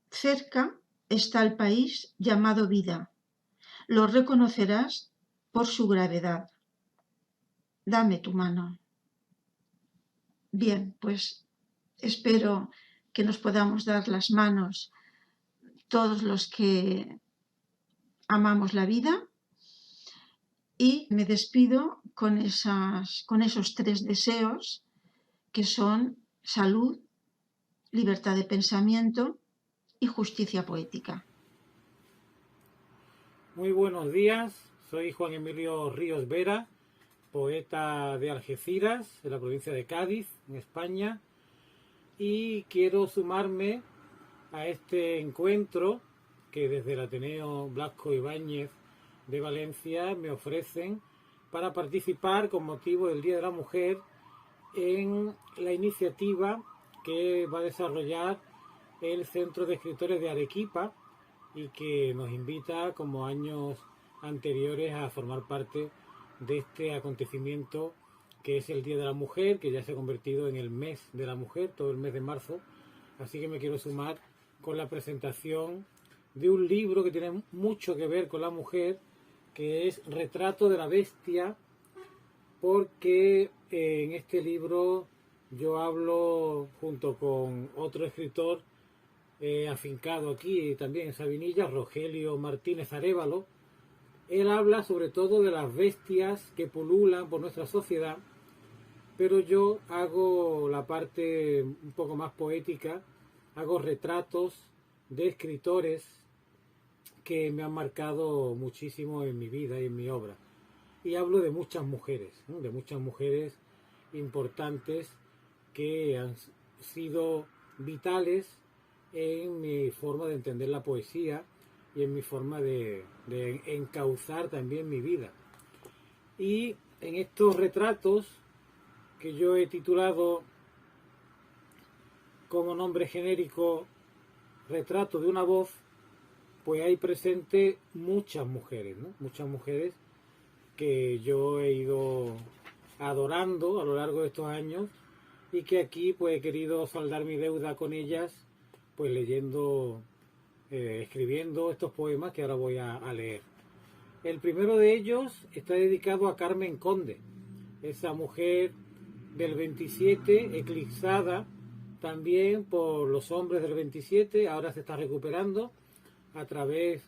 Cerca está el país llamado vida. Lo reconocerás por su gravedad. Dame tu mano. Bien, pues espero que nos podamos dar las manos todos los que amamos la vida y me despido con esos tres deseos que son salud, libertad de pensamiento y justicia poética. Muy buenos días, soy Juan Emilio Ríos Vera, poeta de Algeciras, de la provincia de Cádiz, en España. y quiero sumarme a este encuentro que desde el Ateneo Blasco Ibáñez de Valencia me ofrecen para participar con motivo del Día de la Mujer en la iniciativa que va a desarrollar el Centro de Escritores de Arequipa y que nos invita, como años anteriores, a formar parte de este acontecimiento que es el Día de la Mujer, que ya se ha convertido en el mes de la mujer, todo el mes de marzo. Así que me quiero sumar con la presentación de un libro que tiene mucho que ver con la mujer, que es Retrato de la Bestia, porque en este libro yo hablo junto con otro escritor afincado aquí también en Sabinillas, Rogelio Martínez Arévalo. Él habla sobre todo de las bestias que pululan por nuestra sociedad, pero yo hago la parte un poco más poética, hago retratos de escritores que me han marcado muchísimo en mi vida y en mi obra. Y hablo de muchas mujeres, ¿no? De muchas mujeres importantes que han sido vitales en mi forma de entender la poesía y en mi forma de encauzar también mi vida. Y en estos retratos que yo he titulado como nombre genérico Retrato de una voz, pues hay presente muchas mujeres, ¿no? Muchas mujeres que yo he ido adorando a lo largo de estos años y que aquí pues he querido saldar mi deuda con ellas, pues leyendo, escribiendo estos poemas que ahora voy a leer. El primero de ellos está dedicado a Carmen Conde, esa mujer del 27, eclipsada también por los hombres del 27, ahora se está recuperando a través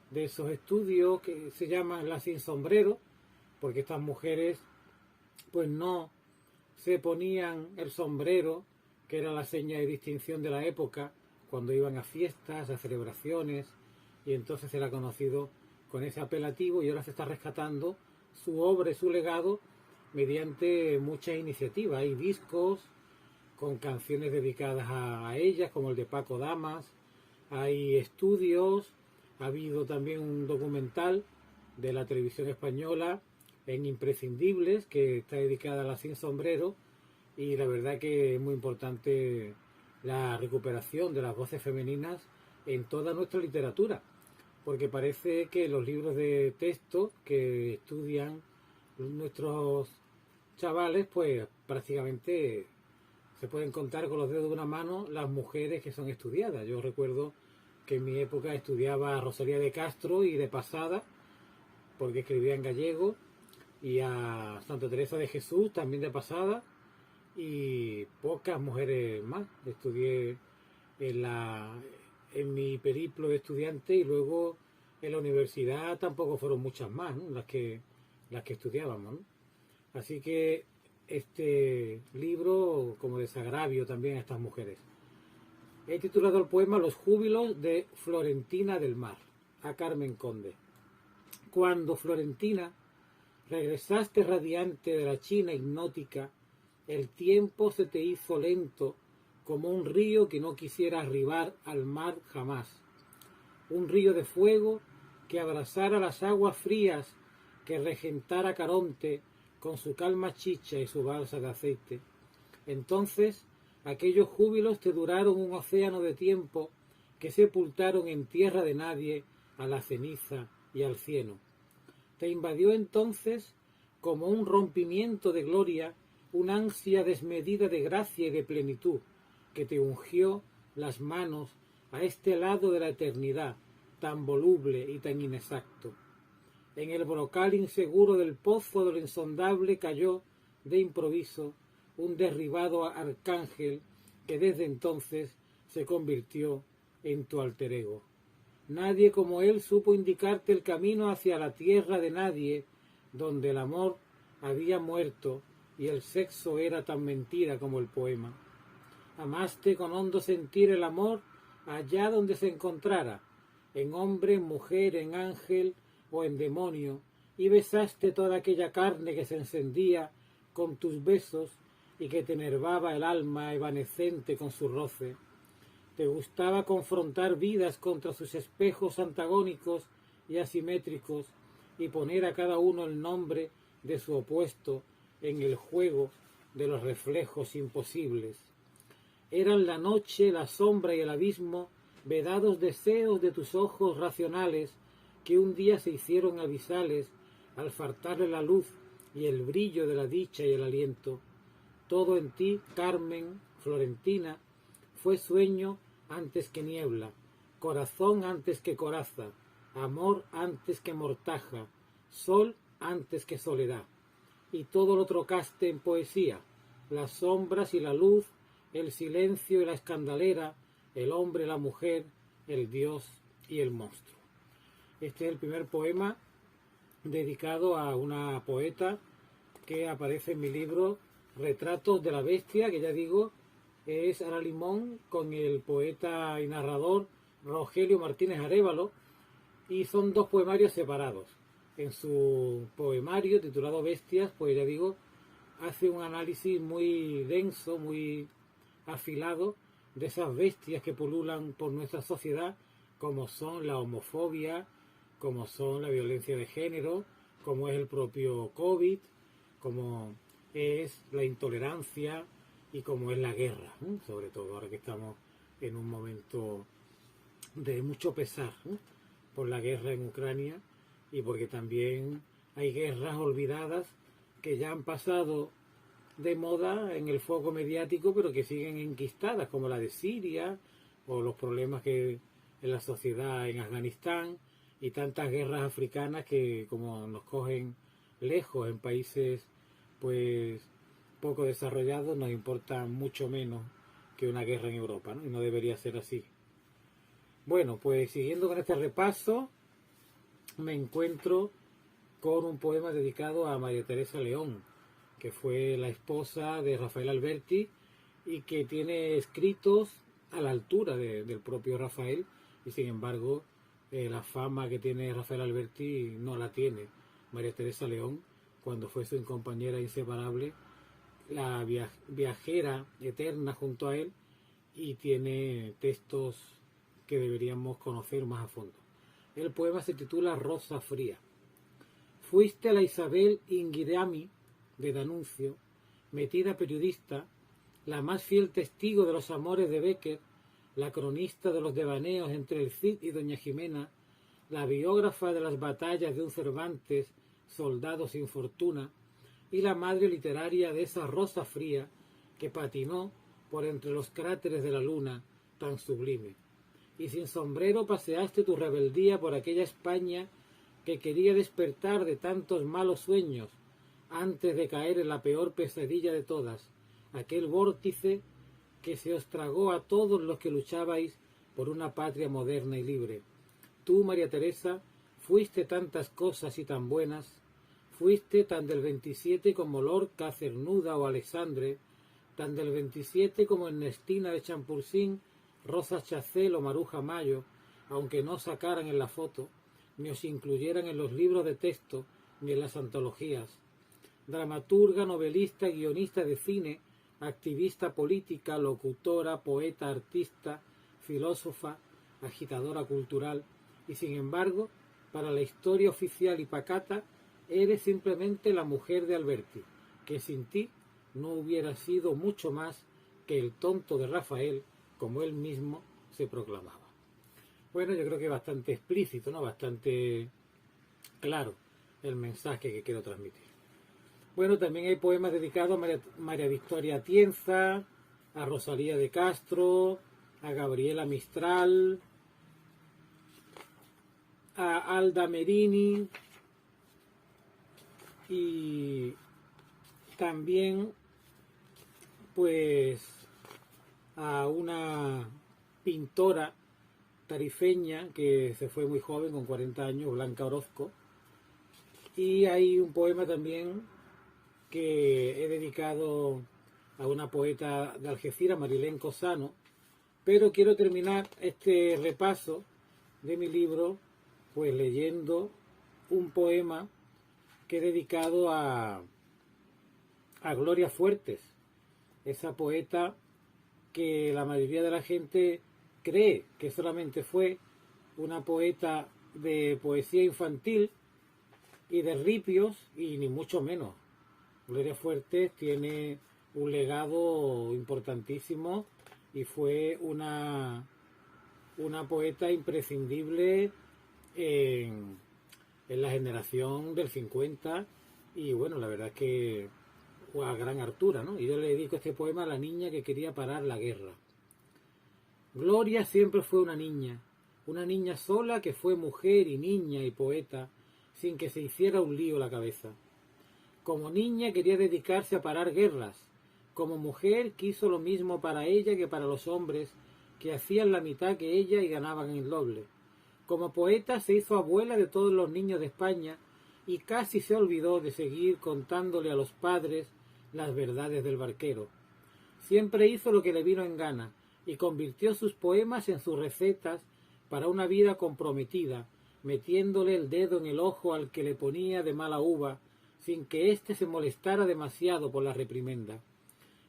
de esos estudios que se llaman las sin sombrero, porque estas mujeres pues no se ponían el sombrero, que era la seña de distinción de la época, cuando iban a fiestas, a celebraciones, y entonces era conocido con ese apelativo, y ahora se está rescatando su obra y su legado mediante muchas iniciativas. Hay discos con canciones dedicadas a ellas, como el de Paco Damas, hay estudios, ha habido también un documental de la televisión española en Imprescindibles, que está dedicada a la sin sombrero, y la verdad que es muy importante la recuperación de las voces femeninas en toda nuestra literatura, porque parece que los libros de texto que estudian nuestros chavales, pues prácticamente se pueden contar con los dedos de una mano las mujeres que son estudiadas. Yo recuerdo que en mi época estudiaba a Rosalía de Castro y de pasada, porque escribía en gallego, y a Santa Teresa de Jesús también de pasada, y pocas mujeres más. Estudié en mi periplo de estudiante, y luego en la universidad tampoco fueron muchas más, ¿no? las que estudiábamos, ¿no? Así que este libro como desagravio también a estas mujeres. He titulado el poema Los júbilos de Florentina del Mar, a Carmen Conde. Cuando, Florentina, regresaste radiante de la China hipnótica, el tiempo se te hizo lento como un río que no quisiera arribar al mar jamás. Un río de fuego que abrazara las aguas frías, que regentara Caronte con su calma chicha y su balsa de aceite. Entonces aquellos júbilos te duraron un océano de tiempo que sepultaron en tierra de nadie a la ceniza y al cieno. Te invadió entonces, como un rompimiento de gloria, una ansia desmedida de gracia y de plenitud, que te ungió las manos a este lado de la eternidad, tan voluble y tan inexacto. En el brocal inseguro del pozo de lo insondable cayó, de improviso, un derribado arcángel que desde entonces se convirtió en tu alter ego. Nadie como él supo indicarte el camino hacia la tierra de nadie, donde el amor había muerto y el sexo era tan mentira como el poema. Amaste con hondo sentir el amor allá donde se encontrara, en hombre, en mujer, en ángel o en demonio, y besaste toda aquella carne que se encendía con tus besos y que te enervaba el alma evanescente con su roce. Te gustaba confrontar vidas contra sus espejos antagónicos y asimétricos y poner a cada uno el nombre de su opuesto en el juego de los reflejos imposibles. Eran la noche, la sombra y el abismo, vedados deseos de tus ojos racionales que un día se hicieron abisales al faltarle la luz y el brillo de la dicha y el aliento. Todo en ti, Carmen, Florentina, fue sueño antes que niebla, corazón antes que coraza, amor antes que mortaja, sol antes que soledad. Y todo lo trocaste en poesía, las sombras y la luz, el silencio y la escandalera, el hombre, la mujer, el dios y el monstruo. Este es el primer poema dedicado a una poeta que aparece en mi libro Retratos de la Bestia, que ya digo, es Ara Limón con el poeta y narrador Rogelio Martínez Arévalo, y son dos poemarios separados. En su poemario titulado Bestias, pues ya digo, hace un análisis muy denso, muy afilado de esas bestias que pululan por nuestra sociedad, como son la homofobia, como son la violencia de género, como es el propio COVID, como es la intolerancia y como es la guerra, sobre todo ahora que estamos en un momento de mucho pesar por la guerra en Ucrania, y porque también hay guerras olvidadas que ya han pasado de moda en el foco mediático, pero que siguen enquistadas, como la de Siria, o los problemas que en la sociedad en Afganistán, y tantas guerras africanas que, como nos cogen lejos en países pues poco desarrollados, nos importa mucho menos que una guerra en Europa, ¿no? Y no debería ser así. Bueno, pues siguiendo con este repaso, me encuentro con un poema dedicado a María Teresa León, que fue la esposa de Rafael Alberti y que tiene escritos a la altura del propio Rafael, y sin embargo la fama que tiene Rafael Alberti no la tiene María Teresa León, cuando fue su compañera inseparable, la viajera eterna junto a él, y tiene textos que deberíamos conocer más a fondo. El poema se titula Rosa Fría. Fuiste la Isabel Inghirami de D'Annunzio, metida periodista, la más fiel testigo de los amores de Bécquer, la cronista de los devaneos entre el Cid y doña Jimena, la biógrafa de las batallas de un Cervantes, soldado sin fortuna, y la madre literaria de esa rosa fría que patinó por entre los cráteres de la luna tan sublime. Y sin sombrero paseaste tu rebeldía por aquella España que quería despertar de tantos malos sueños antes de caer en la peor pesadilla de todas, aquel vórtice que se os tragó a todos los que luchabais por una patria moderna y libre. Tú, María Teresa, fuiste tantas cosas y tan buenas, fuiste tan del 27 como Lorca, Cernuda o Alexandre, tan del 27 como Ernestina de Champurcín, Rosa Chacel o Maruja Mayo, aunque no sacaran en la foto, ni os incluyeran en los libros de texto ni en las antologías. Dramaturga, novelista, guionista de cine, activista política, locutora, poeta, artista, filósofa, agitadora cultural, y sin embargo, para la historia oficial y pacata, eres simplemente la mujer de Alberti, que sin ti no hubiera sido mucho más que el tonto de Rafael, como él mismo se proclamaba. Bueno, yo creo que bastante explícito, ¿no? Bastante claro el mensaje que quiero transmitir. Bueno, también hay poemas dedicados a María Victoria Atienza, a Rosalía de Castro, a Gabriela Mistral, a Alda Merini, y también pues a una pintora tarifeña que se fue muy joven, con 40 años, Blanca Orozco. Y hay un poema también que he dedicado a una poeta de Algeciras, Marilén Cosano, pero quiero terminar este repaso de mi libro pues leyendo un poema que he dedicado a Gloria Fuertes, esa poeta que la mayoría de la gente cree que solamente fue una poeta de poesía infantil y de ripios, y ni mucho menos. Gloria Fuertes tiene un legado importantísimo y fue una poeta imprescindible en la generación del 50, y bueno, la verdad es que a gran altura, ¿no? Y yo le dedico este poema a la niña que quería parar la guerra. Gloria siempre fue una niña sola que fue mujer y niña y poeta, sin que se hiciera un lío la cabeza. Como niña quería dedicarse a parar guerras. Como mujer quiso lo mismo para ella que para los hombres, que hacían la mitad que ella y ganaban el doble. Como poeta se hizo abuela de todos los niños de España y casi se olvidó de seguir contándole a los padres las verdades del barquero. Siempre hizo lo que le vino en gana y convirtió sus poemas en sus recetas para una vida comprometida, metiéndole el dedo en el ojo al que le ponía de mala uva, sin que éste se molestara demasiado por la reprimenda.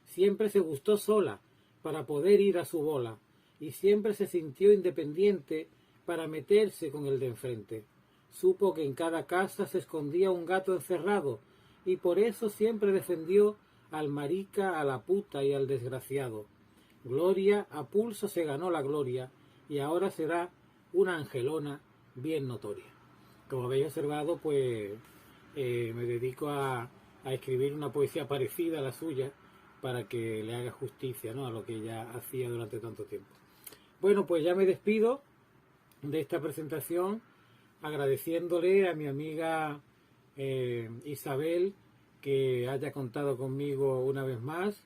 Siempre se gustó sola para poder ir a su bola, y siempre se sintió independiente para meterse con el de enfrente. Supo que en cada casa se escondía un gato encerrado, y por eso siempre defendió al marica, a la puta y al desgraciado. Gloria a pulso se ganó la gloria, y ahora será una angelona bien notoria. Como habéis observado, pues me dedico a escribir una poesía parecida a la suya para que le haga justicia, ¿no?, a lo que ella hacía durante tanto tiempo. Bueno, pues ya me despido de esta presentación agradeciéndole a mi amiga Isabel que haya contado conmigo una vez más,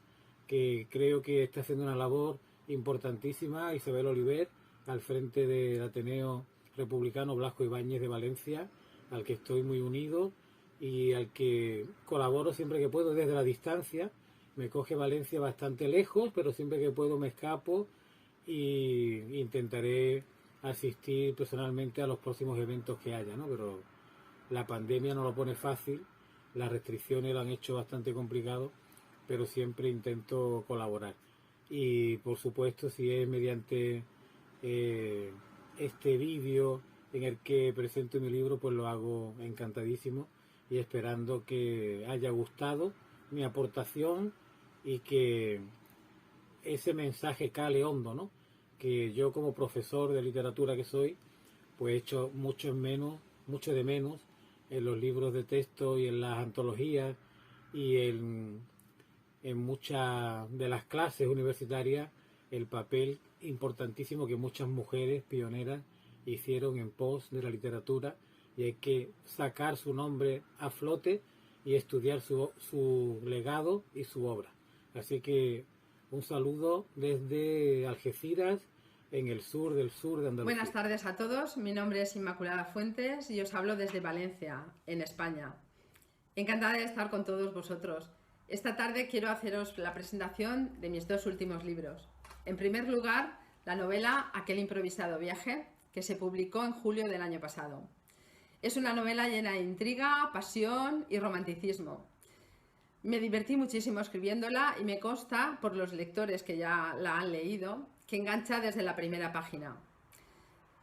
que creo que está haciendo una labor importantísima, Isabel Oliver, al frente del Ateneo Republicano Blasco Ibáñez de Valencia, al que estoy muy unido y al que colaboro siempre que puedo desde la distancia. Me coge Valencia bastante lejos, pero siempre que puedo me escapo y intentaré asistir personalmente a los próximos eventos que haya, ¿no? Pero la pandemia no lo pone fácil, las restricciones lo han hecho bastante complicado, pero siempre intento colaborar. Y por supuesto, si es mediante este vídeo en el que presento mi libro, pues lo hago encantadísimo y esperando que haya gustado mi aportación y que ese mensaje cale hondo, ¿no? Que yo como profesor de literatura que soy, pues he hecho mucho de menos en los libros de texto y en las antologías y en muchas de las clases universitarias el papel importantísimo que muchas mujeres pioneras hicieron en pos de la literatura, y hay que sacar su nombre a flote y estudiar su legado y su obra. Así que un saludo desde Algeciras, en el sur de Andalucía. Buenas tardes a todos, mi nombre es Inmaculada Fuentes y os hablo desde Valencia, en España. Encantada de estar con todos vosotros. Esta tarde quiero haceros la presentación de mis dos últimos libros. En primer lugar, la novela Aquel improvisado viaje, que se publicó en julio del año pasado. Es una novela llena de intriga, pasión y romanticismo. Me divertí muchísimo escribiéndola y me consta, por los lectores que ya la han leído, que engancha desde la primera página.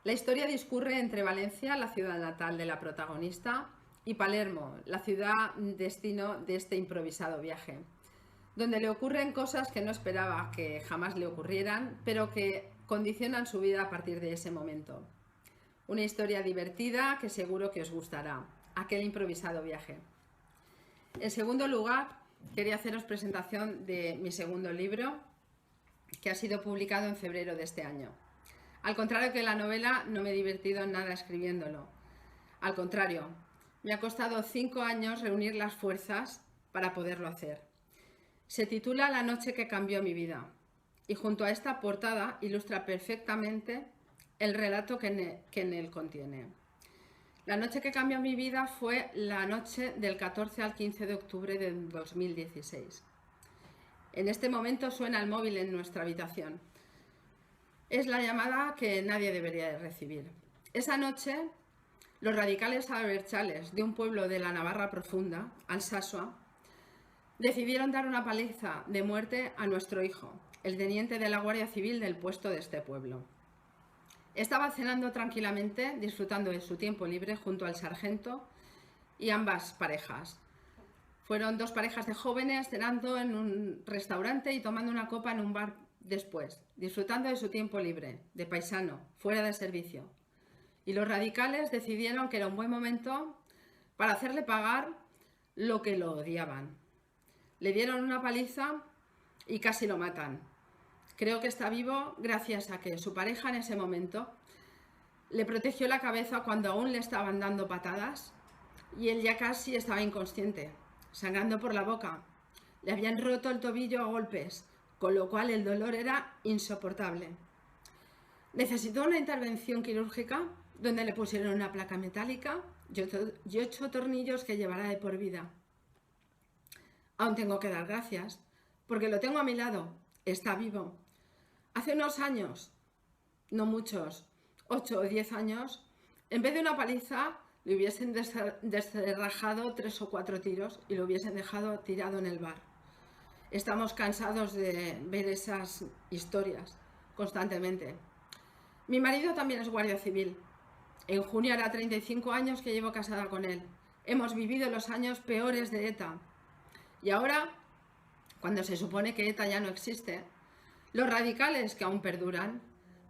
La historia discurre entre Valencia, la ciudad natal de la protagonista, y Palermo, la ciudad destino de este improvisado viaje, donde le ocurren cosas que no esperaba que jamás le ocurrieran, pero que condicionan su vida a partir de ese momento. Una historia divertida que seguro que os gustará, Aquel improvisado viaje. En segundo lugar, quería haceros presentación de mi segundo libro, que ha sido publicado en febrero de este año. Al contrario que la novela, no me he divertido en nada escribiéndolo. Al contrario, me ha costado 5 años reunir las fuerzas para poderlo hacer. Se titula La noche que cambió mi vida, y junto a esta portada ilustra perfectamente el relato que en él contiene. La noche que cambió mi vida fue la noche del 14 al 15 de octubre de 2016. En este momento suena el móvil en nuestra habitación. Es la llamada que nadie debería de recibir. Esa noche, los radicales abertzales de un pueblo de la Navarra profunda, Alsasua, decidieron dar una paliza de muerte a nuestro hijo, el teniente de la Guardia Civil del puesto de este pueblo. Estaba cenando tranquilamente, disfrutando de su tiempo libre junto al sargento y ambas parejas. Fueron dos parejas de jóvenes cenando en un restaurante y tomando una copa en un bar después, disfrutando de su tiempo libre, de paisano, fuera de servicio. Y los radicales decidieron que era un buen momento para hacerle pagar lo que lo odiaban. Le dieron una paliza y casi lo matan. Creo que está vivo gracias a que su pareja en ese momento le protegió la cabeza cuando aún le estaban dando patadas y él ya casi estaba inconsciente, sangrando por la boca. Le habían roto el tobillo a golpes, con lo cual el dolor era insoportable. Necesitó una intervención quirúrgica donde le pusieron una placa metálica y 8 tornillos que llevará de por vida. Aún tengo que dar gracias, porque lo tengo a mi lado, está vivo. Hace unos años, no muchos, 8 o 10 años, en vez de una paliza, le hubiesen descerrajado 3 o 4 tiros y lo hubiesen dejado tirado en el bar. Estamos cansados de ver esas historias constantemente. Mi marido también es guardia civil. En junio hará 35 años que llevo casada con él. Hemos vivido los años peores de ETA. Y ahora, cuando se supone que ETA ya no existe, los radicales que aún perduran,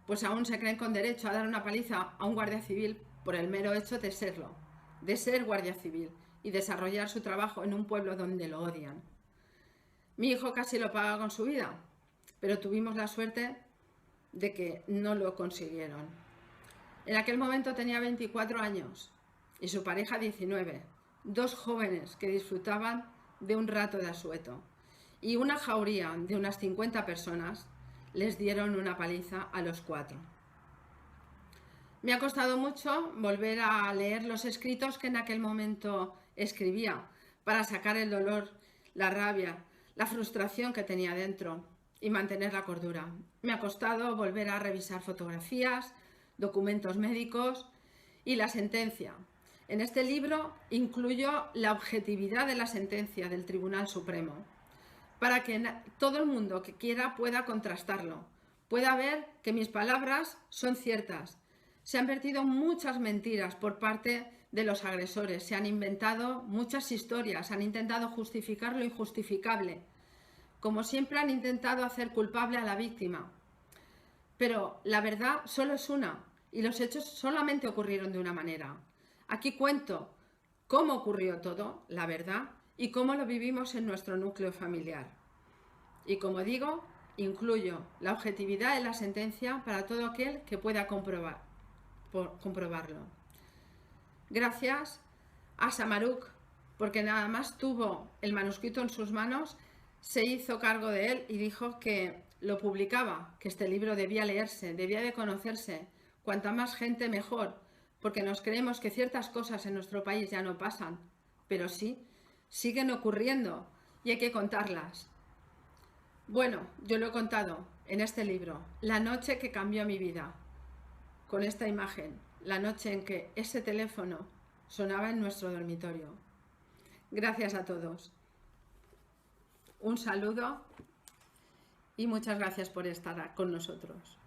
pues aún se creen con derecho a dar una paliza a un guardia civil por el mero hecho de serlo, de ser guardia civil y desarrollar su trabajo en un pueblo donde lo odian. Mi hijo casi lo paga con su vida, pero tuvimos la suerte de que no lo consiguieron. En aquel momento tenía 24 años y su pareja 19, 2 jóvenes que disfrutaban de un rato de asueto, y una jauría de unas 50 personas les dieron una paliza a los 4. Me ha costado mucho volver a leer los escritos que en aquel momento escribía para sacar el dolor, la rabia, la frustración que tenía dentro y mantener la cordura. Me ha costado volver a revisar fotografías, documentos médicos y la sentencia. En este libro incluyo la objetividad de la sentencia del Tribunal Supremo, para que todo el mundo que quiera pueda contrastarlo, pueda ver que mis palabras son ciertas. Se han vertido muchas mentiras por parte de los agresores, se han inventado muchas historias, han intentado justificar lo injustificable. Como siempre han intentado hacer culpable a la víctima. Pero la verdad solo es una y los hechos solamente ocurrieron de una manera. Aquí cuento cómo ocurrió todo, la verdad, y cómo lo vivimos en nuestro núcleo familiar. Y como digo, incluyo la objetividad de la sentencia para todo aquel que pueda comprobarlo. Gracias a Samaruk, porque nada más tuvo el manuscrito en sus manos, se hizo cargo de él y dijo que lo publicaba, que este libro debía leerse, debía de conocerse, cuanta más gente mejor, porque nos creemos que ciertas cosas en nuestro país ya no pasan, pero sí, siguen ocurriendo y hay que contarlas. Bueno, yo lo he contado en este libro, la noche que cambió mi vida, con esta imagen, la noche en que ese teléfono sonaba en nuestro dormitorio. Gracias a todos. Un saludo y muchas gracias por estar con nosotros.